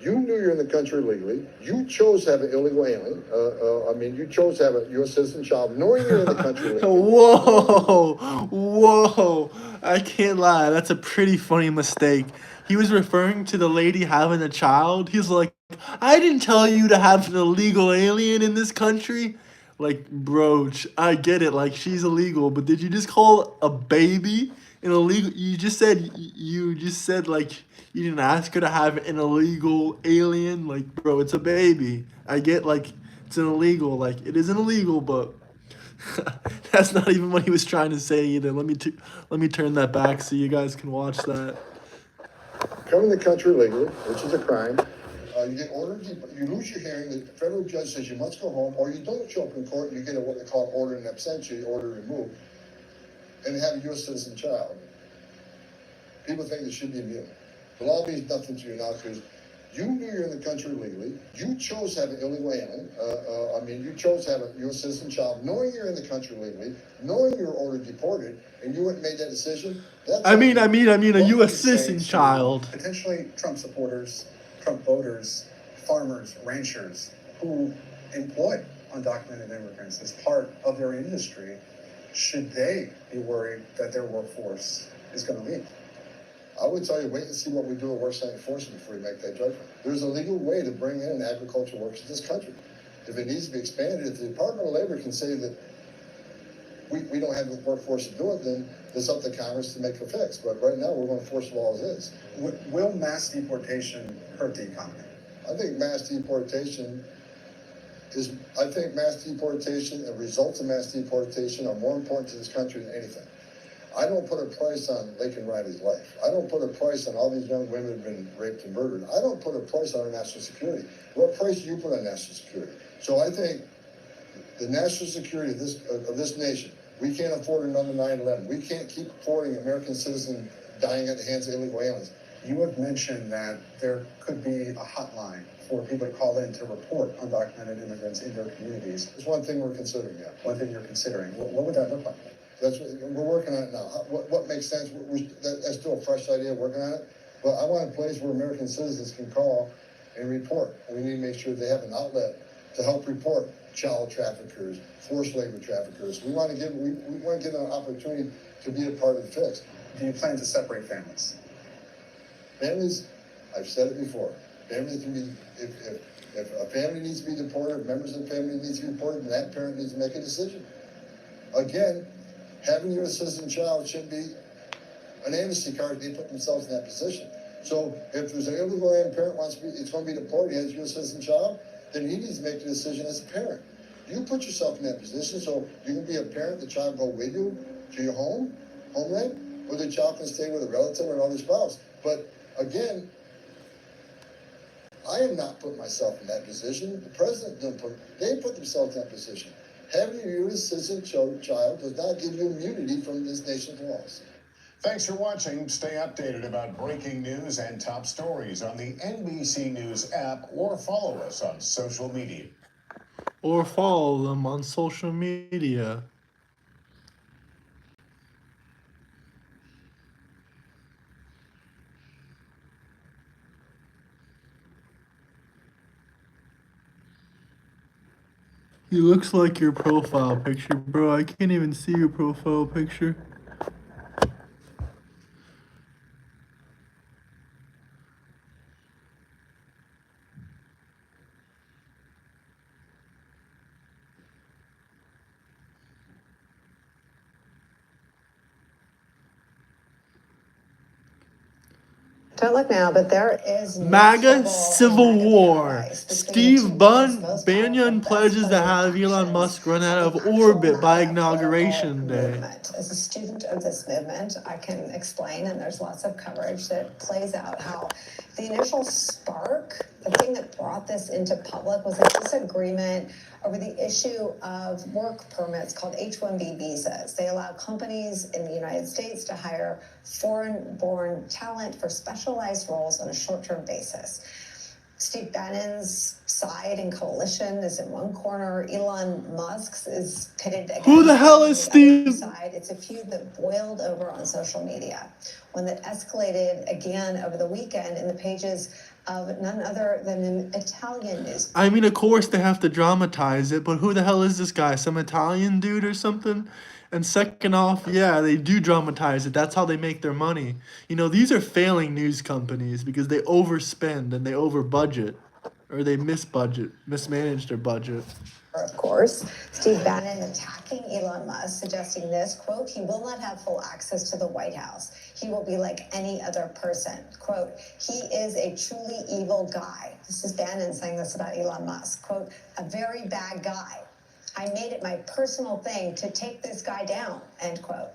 you knew you're in the country illegally. You chose to have an illegal alien. You chose to have a U.S. citizen child, knowing you're in the country illegally. Whoa. I can't lie. That's a pretty funny mistake. He was referring to the lady having a child. He's like, I didn't tell you to have an illegal alien in this country. Like, bro, I get it. Like, she's illegal. But did you just call a baby an illegal? You just said, like, you didn't ask her to have an illegal alien. Like, bro, it's a baby. I get, like, it's an illegal. Like, it isn't illegal, but that's not even what he was trying to say either. Let me turn that back so you guys can watch that. Come in the country illegally, which is a crime. You get ordered, you lose your hearing, the federal judge says you must go home, or you don't show up in court, you get what they call order in absentia, order removed, and have a U.S. citizen child. People think they should be immune. The law means nothing to you now because you knew you're in the country illegally. You chose to have an illegal alien. You chose to have a U.S. citizen child, knowing you're in the country illegally, knowing you were ordered deported, and you went and made that decision. I mean, a U.S. citizen child. Potentially Trump supporters, Trump voters, farmers, ranchers who employ undocumented immigrants as part of their industry, should they be worried that their workforce is going to leave? I would tell you, wait and see what we do at worksite enforcement before you make that judgment. There's a legal way to bring in agricultural workers to this country. If it needs to be expanded, if the Department of Labor can say that we don't have the workforce to do it, then it's up to Congress to make a fix. But right now, we're going to force the law as is. Will mass deportation hurt the economy? I think mass deportation and results of mass deportation are more important to this country than anything. I don't put a price on Laken Riley's life. I don't put a price on all these young women who've been raped and murdered. I don't put a price on our national security. What price do you put on national security? So I think the national security of this nation We can't afford another 9/11. We can't keep affording American citizens dying at the hands of illegal aliens. You have mentioned that there could be a hotline for people to call in to report undocumented immigrants in their communities. It's one thing we're considering, yeah. One thing you're considering. What would that look like? That's what we're working on it now. What makes sense? That's still a fresh idea, working on it. But I want a place where American citizens can call and report. We need to make sure they have an outlet to help report child traffickers, forced labor traffickers. We want to give them an opportunity to be a part of the fix. Do you plan to separate families? Families, I've said it before. Families can be, if a family needs to be deported, members of the family needs to be deported, then that parent needs to make a decision. Again, having a U.S. citizen child should be an amnesty card. They put themselves in that position. So if there's an illegal alien parent wants to be, it's going to be deported, he has a U.S. citizen child, then he needs to make the decision as a parent. You put yourself in that position, so you can be a parent, the child go with you to your homeland, or the child can stay with a relative or another spouse. But again, I am not putting myself in that position. The president they put themselves in that position. Having a U.S. citizen child does not give you immunity from this nation's laws. Thanks for watching. Stay updated about breaking news and top stories on the NBC News app or follow us on social media. Or follow them on social media. He looks like your profile picture, bro. I can't even see your profile picture. Don't look now, but there is MAGA Civil War. Steve Bannon pledges to have Elon Musk run out of orbit by inauguration day. As a student of this movement, I can explain, and there's lots of coverage that plays out how the initial spark, the thing that brought this into public, was a disagreement over the issue of work permits called H-1B visas. They allow companies in the United States to hire foreign-born talent for specialized roles on a short-term basis. Steve Bannon's side and coalition is in one corner. Elon Musk's is pitted against. Who the hell is Steve? Side. It's a feud that boiled over on social media, one that escalated again over the weekend in the pages of none other than an Italian news. I mean, of course they have to dramatize it, but who the hell is this guy? Some Italian dude or something? And second off, yeah, they do dramatize it. That's how they make their money. You know, these are failing news companies because they overspend and they over budget, or they mismanage their budget. Of course, Steve Bannon attacking Elon Musk, suggesting this, quote, he will not have full access to the White House. He will be like any other person. Quote, he is a truly evil guy. This is Bannon saying this about Elon Musk. Quote, a very bad guy. I made it my personal thing to take this guy down, end quote.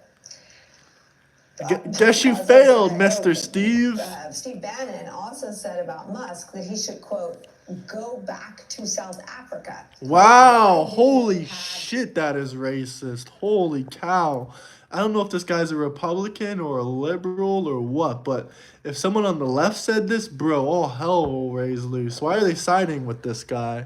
Guess you failed, Mr. Steve. Steve Bannon also said about Musk that he should, quote, go back to South Africa. Wow, holy shit, that is racist. Holy cow. I don't know if this guy's a Republican or a liberal or what, but if someone on the left said this, bro, all hell will raise loose. Why are they siding with this guy?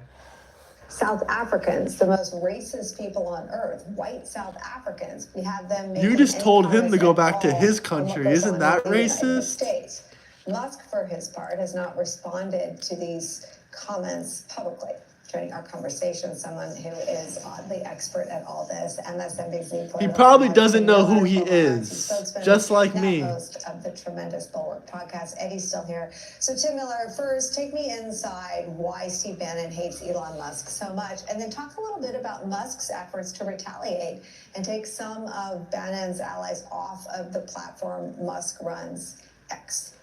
South Africans, the most racist people on earth, white South Africans. We have them. You just told him to go back to his country. Isn't that racist? Musk, for his part, has not responded to these comments publicly. Joining our conversation, someone who is oddly expert at all this, MSNBC. He probably doesn't know who he is, just like me. Host of the Tremendous Bulwark podcast. Eddie's still here. So Tim Miller, first, take me inside why Steve Bannon hates Elon Musk so much, and then talk a little bit about Musk's efforts to retaliate and take some of Bannon's allies off of the platform Musk runs, X.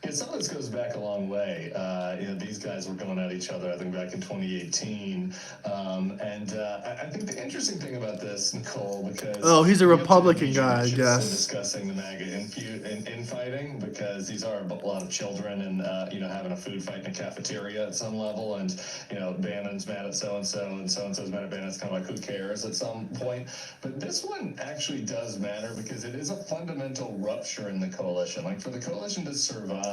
Yeah, some of this goes back a long way. These guys were going at each other, I think, back in 2018. I think the interesting thing about this, Nicole, because he's a Republican guy, I in guess. discussing the MAGA infighting, because these are a lot of children and having a food fight in a cafeteria at some level, and Bannon's mad at so and so-and-so's mad at Bannon. It's kind of like, who cares at some point? But this one actually does matter because it is a fundamental rupture in the coalition. Like, for the coalition to survive,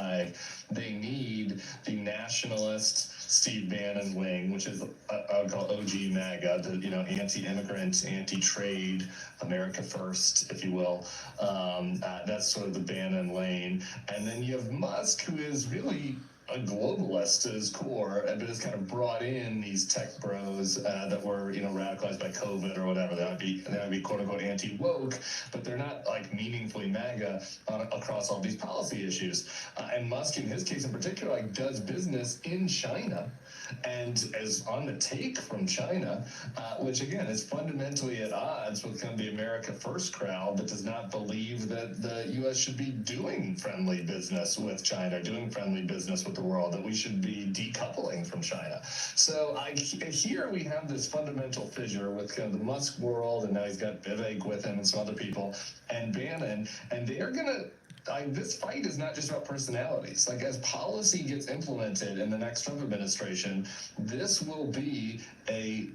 they need the nationalist Steve Bannon wing, which is I would call OG MAGA, the anti-immigrant, anti-trade, America first, if you will. That's sort of the Bannon lane, and then you have Musk, who is really a globalist at his core, but has kind of brought in these tech bros that were, radicalized by COVID or whatever. They might be quote unquote anti-woke, but they're not like meaningfully MAGA across all these policy issues. And Musk, in his case in particular, like does business in China and is on the take from China, which again is fundamentally at odds with kind of the America First crowd that does not believe that the U.S. should be doing friendly business with China, doing friendly business with the world, that we should be decoupling from China. So here we have this fundamental fissure with kind of the Musk world, and now he's got Vivek with him and some other people, and Bannon, and they are going to this fight is not just about personalities. Like, as policy gets implemented in the next Trump administration, this will be a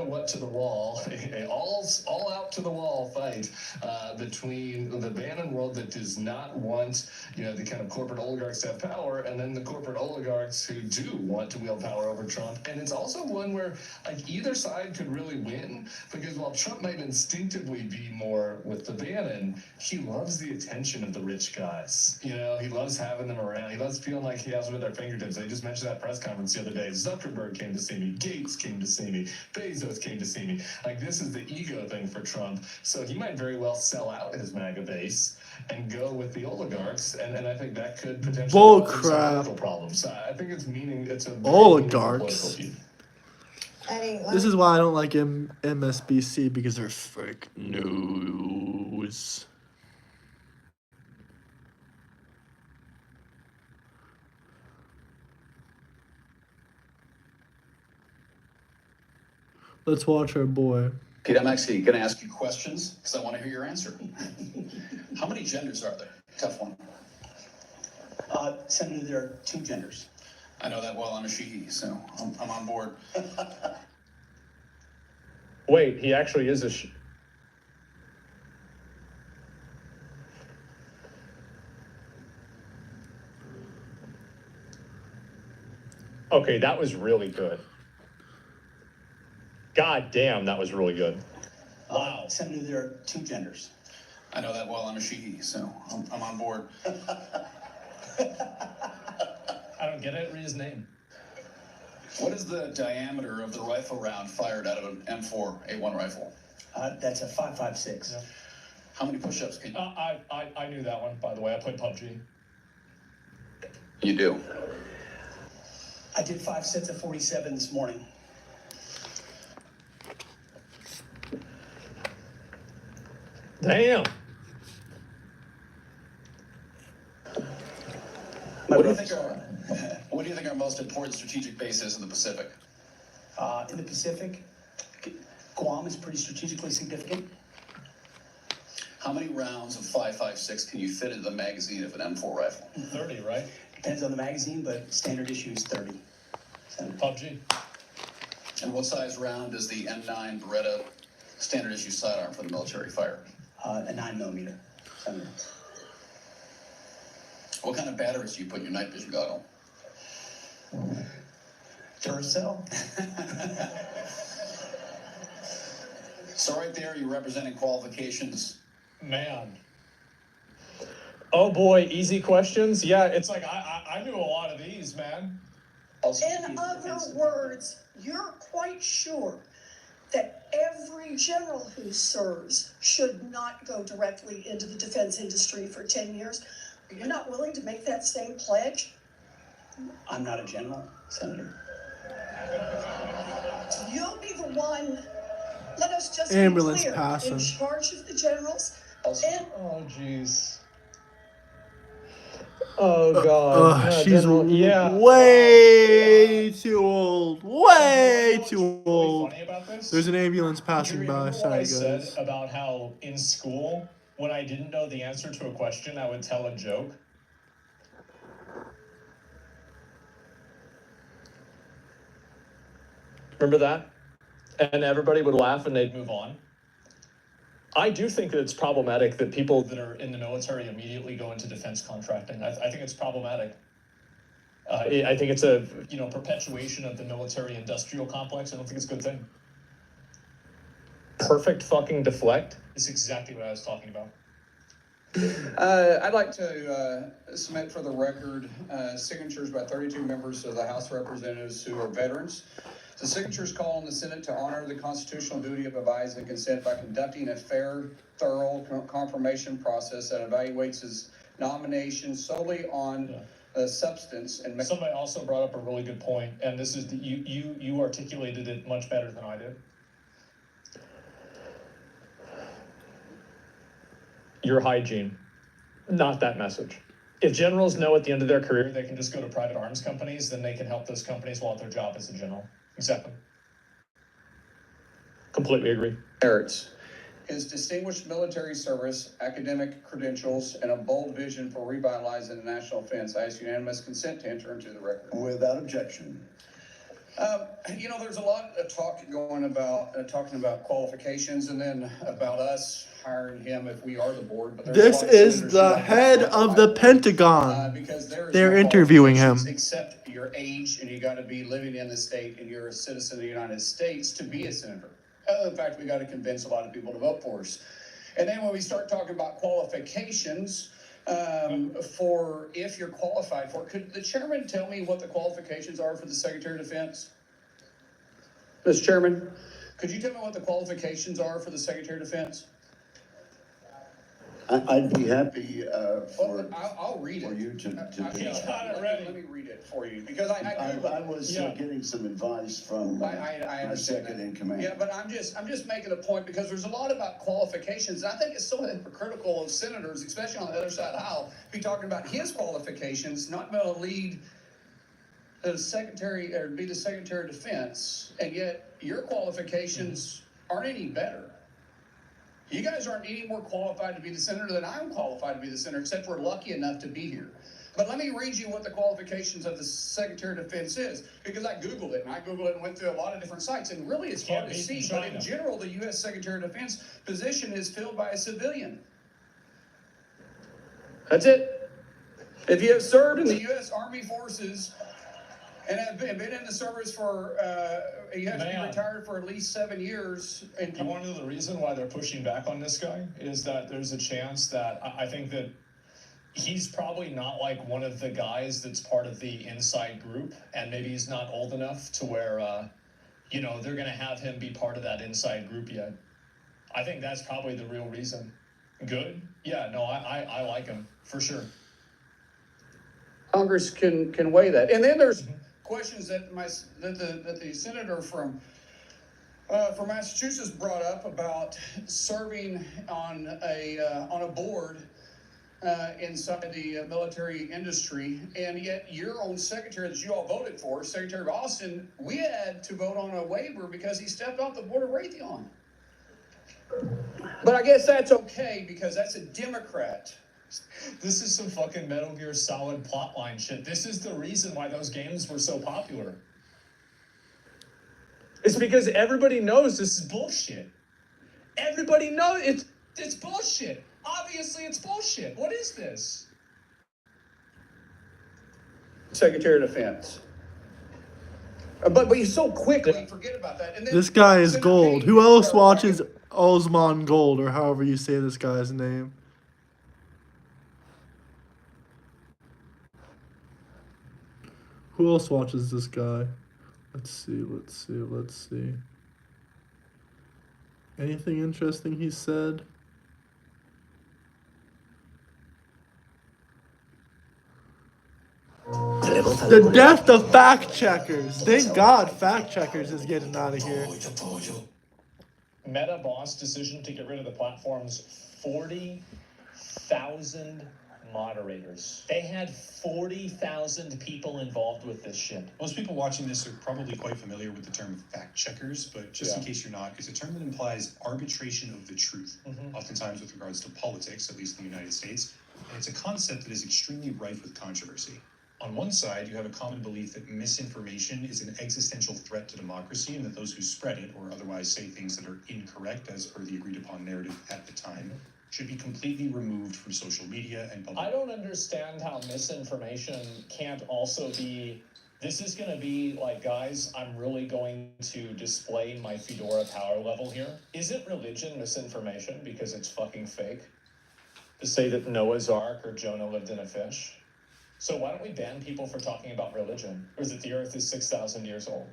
what to the wall, all out to the wall fight between the Bannon world that does not want the kind of corporate oligarchs to have power, and then the corporate oligarchs who do want to wield power over Trump. And it's also one where like either side could really win, because while Trump might instinctively be more with the Bannon, he loves the attention of the rich guys. He loves having them around. He loves feeling like he has them at their fingertips. They just mentioned that press conference the other day. Zuckerberg came to see me. Gates came to see me. Bezos came to see me. Like, this is the ego thing for Trump. So he might very well sell out his MAGA base and go with the oligarchs, and I think that could potentially Bull cause some crap. political problems. I think it's a Oligarchs. Eddie, This is why I don't like MSBC, because they're fake news. Let's watch our boy. Pete, I'm actually going to ask you questions because I want to hear your answer. How many genders are there? Tough one. Senator, there are 2 genders. I know that well. I'm a she, so I'm on board. Wait, he actually is a she. Okay, that was really good. God damn, that was really good. Wow. Senator, there are 2 genders. I know that well. I'm a she, so I'm on board. I don't get it. Read his name. What is the diameter of the rifle round fired out of an M4A1 rifle? That's a 5.56. Yeah. How many push-ups can you? I knew that one, by the way. I played PUBG. You do. I did 5 sets of 47 this morning. Damn. What do you think our most important strategic base is in the Pacific? In the Pacific, Guam is pretty strategically significant. How many rounds of 5.56 can you fit into the magazine of an M4 rifle? 30, right? Depends on the magazine, but standard issue is 30. PUBG. And what size round is the M9 Beretta standard issue sidearm for the military fire? A 9mm. Senator. What kind of batteries do you put in your night vision goggle? Duracell. So right there, you're representing qualifications. Man. Oh boy, easy questions? Yeah, it's like I knew a lot of these, man. In other words, you're quite sure that every general who serves should not go directly into the defense industry for 10 years. Are you not willing to make that same pledge? I'm not a general, Senator. You'll be the one, let us just Ambulance be clear, passing. in charge of the generals. And Oh, jeez. Oh God. No, She's General. Yeah. way too old. Way too Really old. funny about this? There's an ambulance Do passing you by. remember what I Sorry, said guys. about how in school, when I didn't know the answer to a question, I would tell a joke? Remember that? And everybody would laugh and they'd move on. I do think that it's problematic that people that are in the military immediately go into defense contracting. I think it's problematic. I think it's a perpetuation of the military-industrial complex. I don't think it's a good thing. Perfect fucking deflect is exactly what I was talking about. I'd like to submit for the record signatures by 32 members of the House of Representatives who are veterans. The signatures call on the Senate to honor the constitutional duty of advising and consent by conducting a fair, thorough confirmation process that evaluates his nomination solely on substance. And somebody also brought up a really good point, and this is you articulated it much better than I did. Your hygiene, not that message. If generals know at the end of their career they can just go to private arms companies, then they can help those companies while at their job as a general. Exactly. Completely agree. Merits. His distinguished military service, academic credentials, and a bold vision for revitalizing the national defense. I ask unanimous consent to enter into the record. Without objection. There's a lot of talk going about talking about qualifications and then about us hiring him if we are the board. But This is the head of the Pentagon. Because They're interviewing him. Except your age, and you got to be living in the state, and you're a citizen of the United States to be a senator. Other than the fact, we got to convince a lot of people to vote for us. And then when we start talking about qualifications, for if you're qualified for it, could the chairman tell me what the qualifications are for the Secretary of Defense? Mr. Chairman, could you tell me what the qualifications are for the Secretary of Defense? I'd be happy I'll read it. for you to Let me read it for you because I was getting some advice from I my second in command. Yeah, but I'm just making a point because there's a lot about qualifications. And I think it's so hypocritical of senators, especially on the other side of the aisle, be talking about his qualifications, not going to lead the secretary or be the Secretary of Defense, and yet your qualifications aren't any better. You guys aren't any more qualified to be the senator than I'm qualified to be the senator, except we're lucky enough to be here. But let me read you what the qualifications of the Secretary of Defense is, because I Googled it, and went through a lot of different sites, and really it's hard to see. But in general, the U.S. Secretary of Defense position is filled by a civilian. That's it. If you have served in the U.S. Army Forces and have been in the service for, you have to be retired for at least 7 years. And you want to know the reason why they're pushing back on this guy? Is that there's a chance that I think that he's probably not like one of the guys that's part of the inside group, and maybe he's not old enough to where, they're going to have him be part of that inside group yet. I think that's probably the real reason. Good? Yeah, no, I like him, for sure. Congress can weigh that. And then there's questions that the senator from Massachusetts brought up about serving on a board inside the military industry, and yet your own secretary that you all voted for, Secretary of Austin, we had to vote on a waiver because he stepped off the board of Raytheon. But I guess that's okay because that's a Democrat. This is some fucking Metal Gear Solid plotline shit. This is the reason why those games were so popular. It's because everybody knows this is bullshit. Everybody knows it's bullshit. Obviously, it's bullshit. What is this? Secretary of Defense. But you so quickly forget about that. And then This guy is gold. Who else watches Osman Gold, or however you say this guy's name? Who else watches this guy? Let's see. Anything interesting he said? The death of fact checkers. Thank God fact checkers is getting out of here. Meta boss decision to get rid of the platform's 40,000 moderators. They had 40,000 people involved with this shit. Most people watching this are probably quite familiar with the term fact checkers, but just in case you're not, it's a term that implies arbitration of the truth, oftentimes with regards to politics, at least in the United States. And it's a concept that is extremely rife with controversy. On one side, you have a common belief that misinformation is an existential threat to democracy and that those who spread it or otherwise say things that are incorrect as per the agreed upon narrative at the time should be completely removed from social media and public. I don't understand how misinformation can't also be, this is going to be like, guys, I'm really going to display my Fedora power level here. Isn't religion misinformation because it's fucking fake? To say that Noah's Ark or Jonah lived in a fish? So why don't we ban people for talking about religion, or that the Earth is 6,000 years old?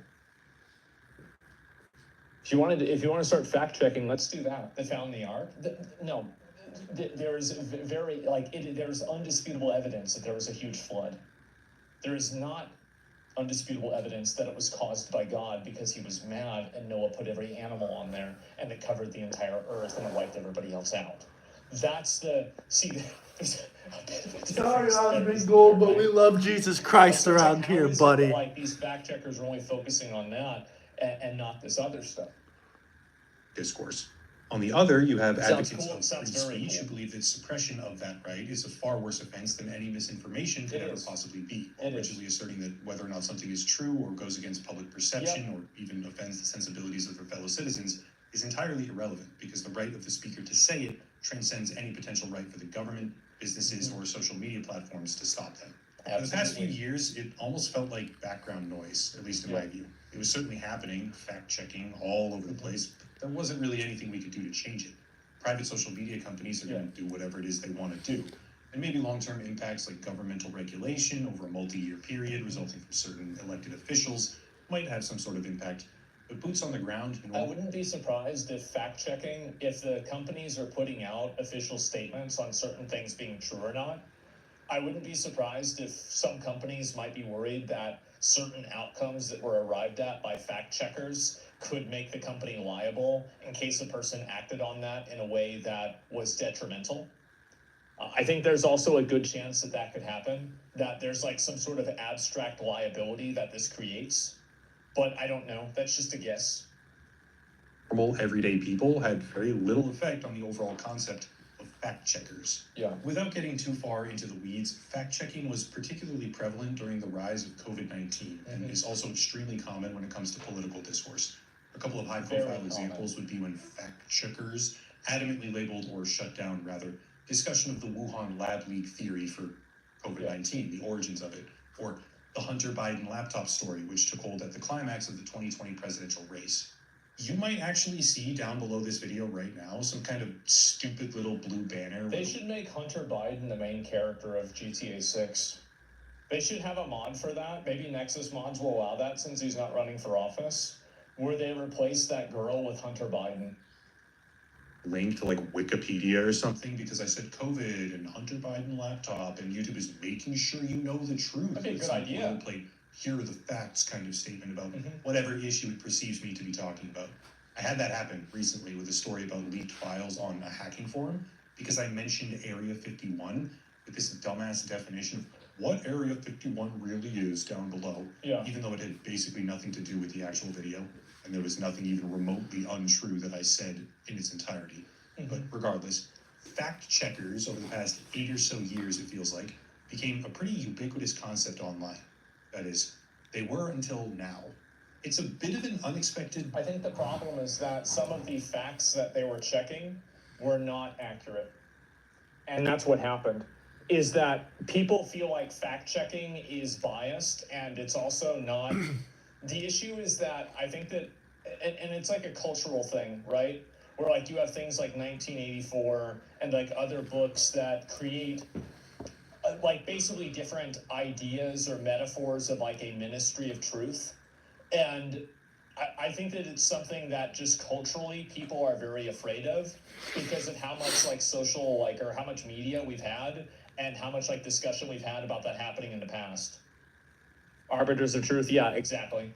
If you want to start fact checking, let's do that. They found the Ark. No, there's there's undisputable evidence that there was a huge flood. There is not undisputable evidence that it was caused by God because he was mad and Noah put every animal on there and it covered the entire Earth and it wiped everybody else out. That's the there's a bit of a Sorry, Osmond Gold, but we love Jesus Christ around here, buddy. Like these fact checkers are only focusing on that and not this other stuff. Discourse. On the other, you have Sounds advocates cool. of Sounds free very speech cool. who believe that suppression of that right is a far worse offense than any misinformation could ever possibly be, allegedly asserting that whether or not something is true or goes against public perception or even offends the sensibilities of their fellow citizens is entirely irrelevant because the right of the speaker to say it transcends any potential right for the government, businesses, or social media platforms to stop them. For the past few years, it almost felt like background noise, at least in my view. It was certainly happening, fact-checking all over the place, but there wasn't really anything we could do to change it. Private social media companies are going to do whatever it is they want to do. And maybe long-term impacts like governmental regulation over a multi-year period resulting from certain elected officials might have some sort of impact. But boots on the ground, I wouldn't be surprised if fact-checking, if the companies are putting out official statements on certain things being true or not, I wouldn't be surprised if some companies might be worried that certain outcomes that were arrived at by fact-checkers could make the company liable in case a person acted on that in a way that was detrimental. I think there's also a good chance that that could happen, that there's like some sort of abstract liability that this creates. But I don't know. That's just a guess. Normal, everyday people had very little effect on the overall concept of fact checkers. Without getting too far into the weeds, fact checking was particularly prevalent during the rise of COVID-19 and is also extremely common when it comes to political discourse. A couple of high-profile examples would be when fact checkers adamantly labeled or shut down, rather, discussion of the Wuhan lab leak theory for COVID-19, the origins of it, or the Hunter Biden laptop story, which took hold at the climax of the 2020 presidential race. You might actually see down below this video right now some kind of stupid little blue banner. They should make Hunter Biden the main character of GTA 6. They should have a mod for that. Maybe Nexus mods will allow that since he's not running for office, where they replace that girl with Hunter Biden. Link to like Wikipedia or something because I said COVID and Hunter Biden laptop and YouTube is making sure you know the truth. That'd be a It's good like idea. boilerplate, here are the facts kind of statement about whatever issue it perceives me to be talking about. I had that happen recently with a story about leaked files on a hacking forum because I mentioned Area 51 with this dumbass definition of what Area 51 really is down below, even though it had basically nothing to do with the actual video. And there was nothing even remotely untrue that I said in its entirety. But regardless, fact checkers over the past 8 or so years, it feels like, became a pretty ubiquitous concept online. That is, they were until now. It's a bit of an unexpected... I think the problem is that some of the facts that they were checking were not accurate. And that's what happened, is that people feel like fact checking is biased and it's also not... The issue is that I think that, and it's like a cultural thing, right? Where like you have things like 1984 and like other books that create like basically different ideas or metaphors of like a ministry of truth. And I think that it's something that just culturally people are very afraid of because of how much like social like or how much media we've had and how much like discussion we've had about that happening in the past. Arbiters of truth, yeah, exactly.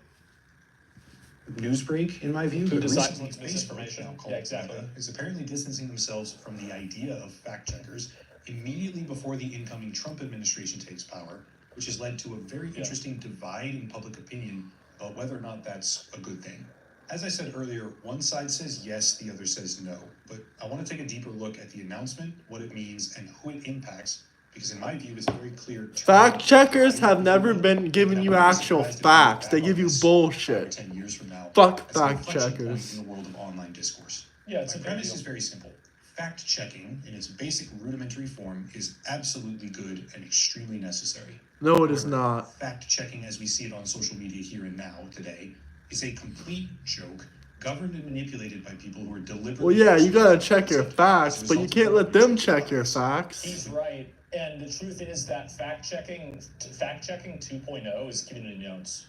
Newsbreak, in my view, Who but decides recently what's misinformation? Facebook, now called Yeah, exactly. Meta, is apparently distancing themselves from the idea of fact checkers immediately before the incoming Trump administration takes power, which has led to a very interesting divide in public opinion about whether or not that's a good thing. As I said earlier, one side says yes, the other says no. But I want to take a deeper look at the announcement, what it means, and who it impacts, because in my view, it's very clear. Fact checkers have never been giving you actual facts. They give you bullshit. 10 years from now, Fuck as an fact inflection point checkers. in the world of online discourse. Yeah, it's My a premise is very simple. Fact checking in its basic rudimentary form is absolutely good and extremely necessary. No, it is not. Fact checking as we see it on social media here and now today is a complete joke, governed and manipulated by people who are deliberately. Well, yeah, you gotta check your facts, but you can't let them check your facts. He's right. And the truth is that fact checking 2.0 is community notes.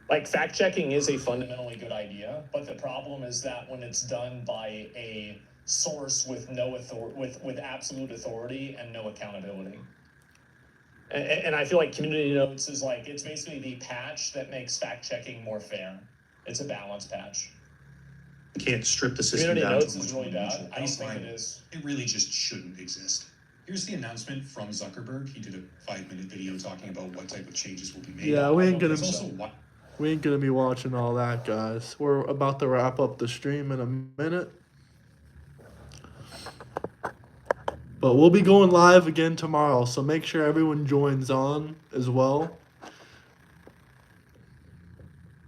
Like, fact checking is a fundamentally good idea, but the problem is that when it's done by a source with no with absolute authority and no accountability. And I feel like community notes is like, it's basically the patch that makes fact checking more fair. It's a balance patch. You can't strip the system Community down notes to is one really bad. initial I don't think baseline. it is. It really just shouldn't exist. Here's the announcement from Zuckerberg. He did a 5-minute video talking about what type of changes will be made. Yeah, we ain't gonna There's also why- we ain't gonna be watching all that, guys. We're about to wrap up the stream in a minute. But we'll be going live again tomorrow, so make sure everyone joins on as well.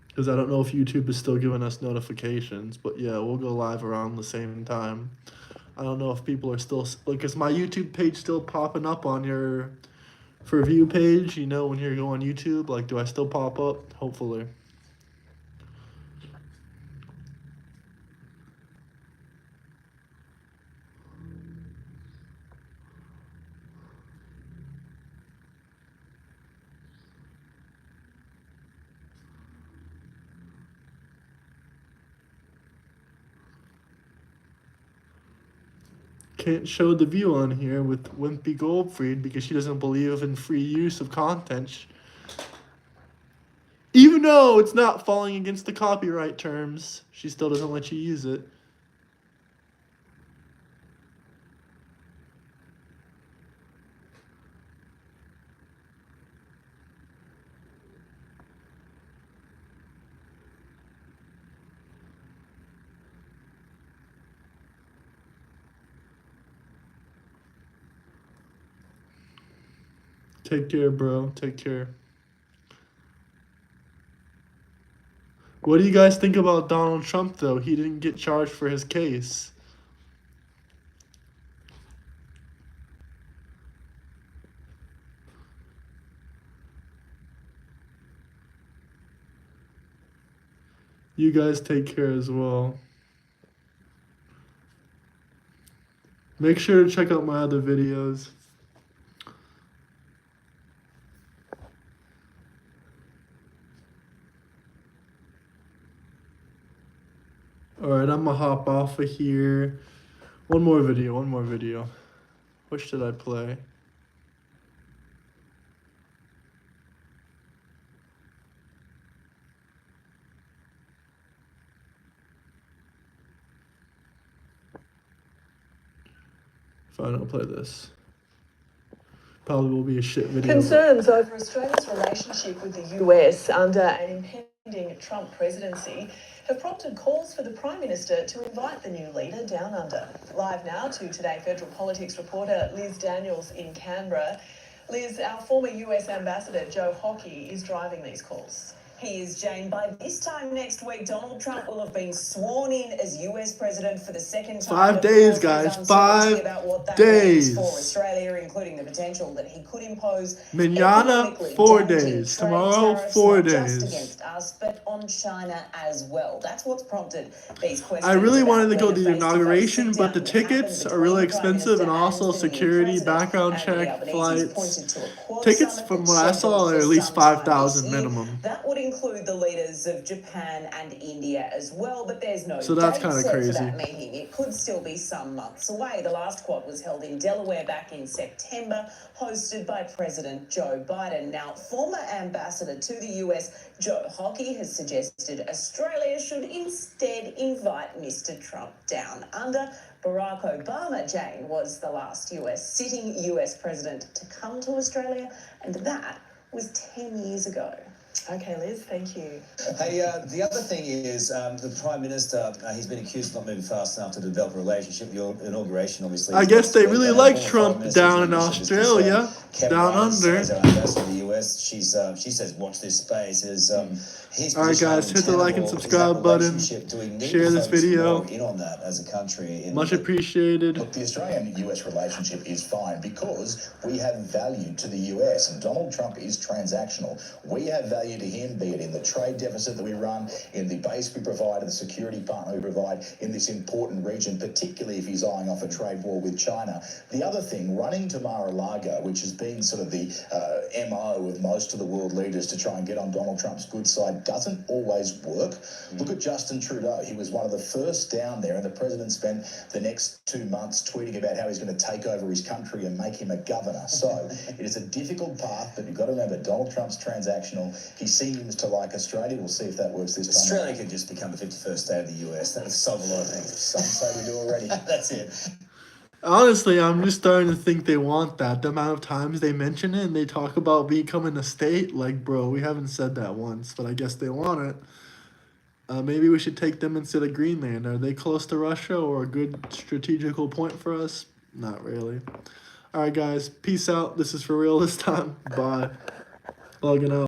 Because I don't know if YouTube is still giving us notifications, but yeah, we'll go live around the same time. I don't know if people are still, like, is my YouTube page still popping up on your for view page? You know, when you go on YouTube, like, do I still pop up? Hopefully. Can't show the view on here with Wimpy Goldfried because she doesn't believe in free use of content. Even though it's not falling against the copyright terms, she still doesn't let you use it. Take care, bro. Take care. What do you guys think about Donald Trump, though? He didn't get charged for his case. You guys take care as well. Make sure to check out my other videos. Alright, I'm gonna hop off of here. One more video. What should I play? Fine, I'll play this. Probably will be a shit video. Concerns over Australia's relationship with the US under an impending Trump presidency have prompted calls for the Prime Minister to invite the new leader down under. Live now to Today Federal Politics reporter Liz Daniels in Canberra. Liz, our former US Ambassador Joe Hockey is driving these calls. He is, Jane. By this time next week, Donald Trump will have been sworn in as US president for the second time. 5 days, guys. 5 days. For Australia, including the potential that he could impose Manana, 4 days. Tomorrow, 4 not days. just against us, but on China as well. That's what's prompted these questions. I really about wanted to go whether to the face-to-face inauguration, sit-down but the would happen tickets are between really the Prime expensive, and Minister also and the new security, president. background Anthony check, Albanese has flights. pointed to a Quad Tickets summit from that's what I scheduled saw are for at least sometime this 5,000 year. minimum. That would include the leaders of Japan and India as well, but there's no So that's date kinda set crazy. for that meeting. It could still be some months away. The last Quad was held in Delaware back in September, hosted by President Joe Biden. Now, former ambassador to the US, Joe Hockey, has suggested Australia should instead invite Mr. Trump down under. Barack Obama, Jane, was the last sitting US president to come to Australia, and that was 10 years ago. Okay, Liz, thank you. Hey, the other thing is the Prime Minister, he's been accused of not moving fast enough to develop a relationship. Your inauguration, obviously. I guess they really like Trump down in Australia, down under. As our ambassador to the US, she says, watch this space. All right, guys, hit the like and subscribe button. Share this video. In on that as a country. Much appreciated. Look, the Australian-US relationship is fine because we have value to the US, and Donald Trump is transactional. We have value to him, be it in the trade deficit that we run, in the base we provide, and the security partner we provide in this important region, particularly if he's eyeing off a trade war with China. The other thing, running to Mar-a-Lago, which has been sort of the MO of most of the world leaders to try and get on Donald Trump's good side, doesn't always work. Look at Justin Trudeau. He was one of the first down there, and the president spent the next 2 months tweeting about how he's going to take over his country and make him a governor. So it is a difficult path, but you've got to remember, Donald Trump's transactional. He seems to like Australia. We'll see if that works this time. Australia could just become the 51st state of the US. That would solve a lot of things. Some say we do already. That's it. Honestly, I'm just starting to think they want that. The amount of times they mention it and they talk about becoming a state, like, bro, we haven't said that once, but I guess they want it. Maybe we should take them instead of Greenland. Are they close to Russia or a good strategical point for us? Not really. All right, guys, peace out. This is for real this time. Bye. Logging out.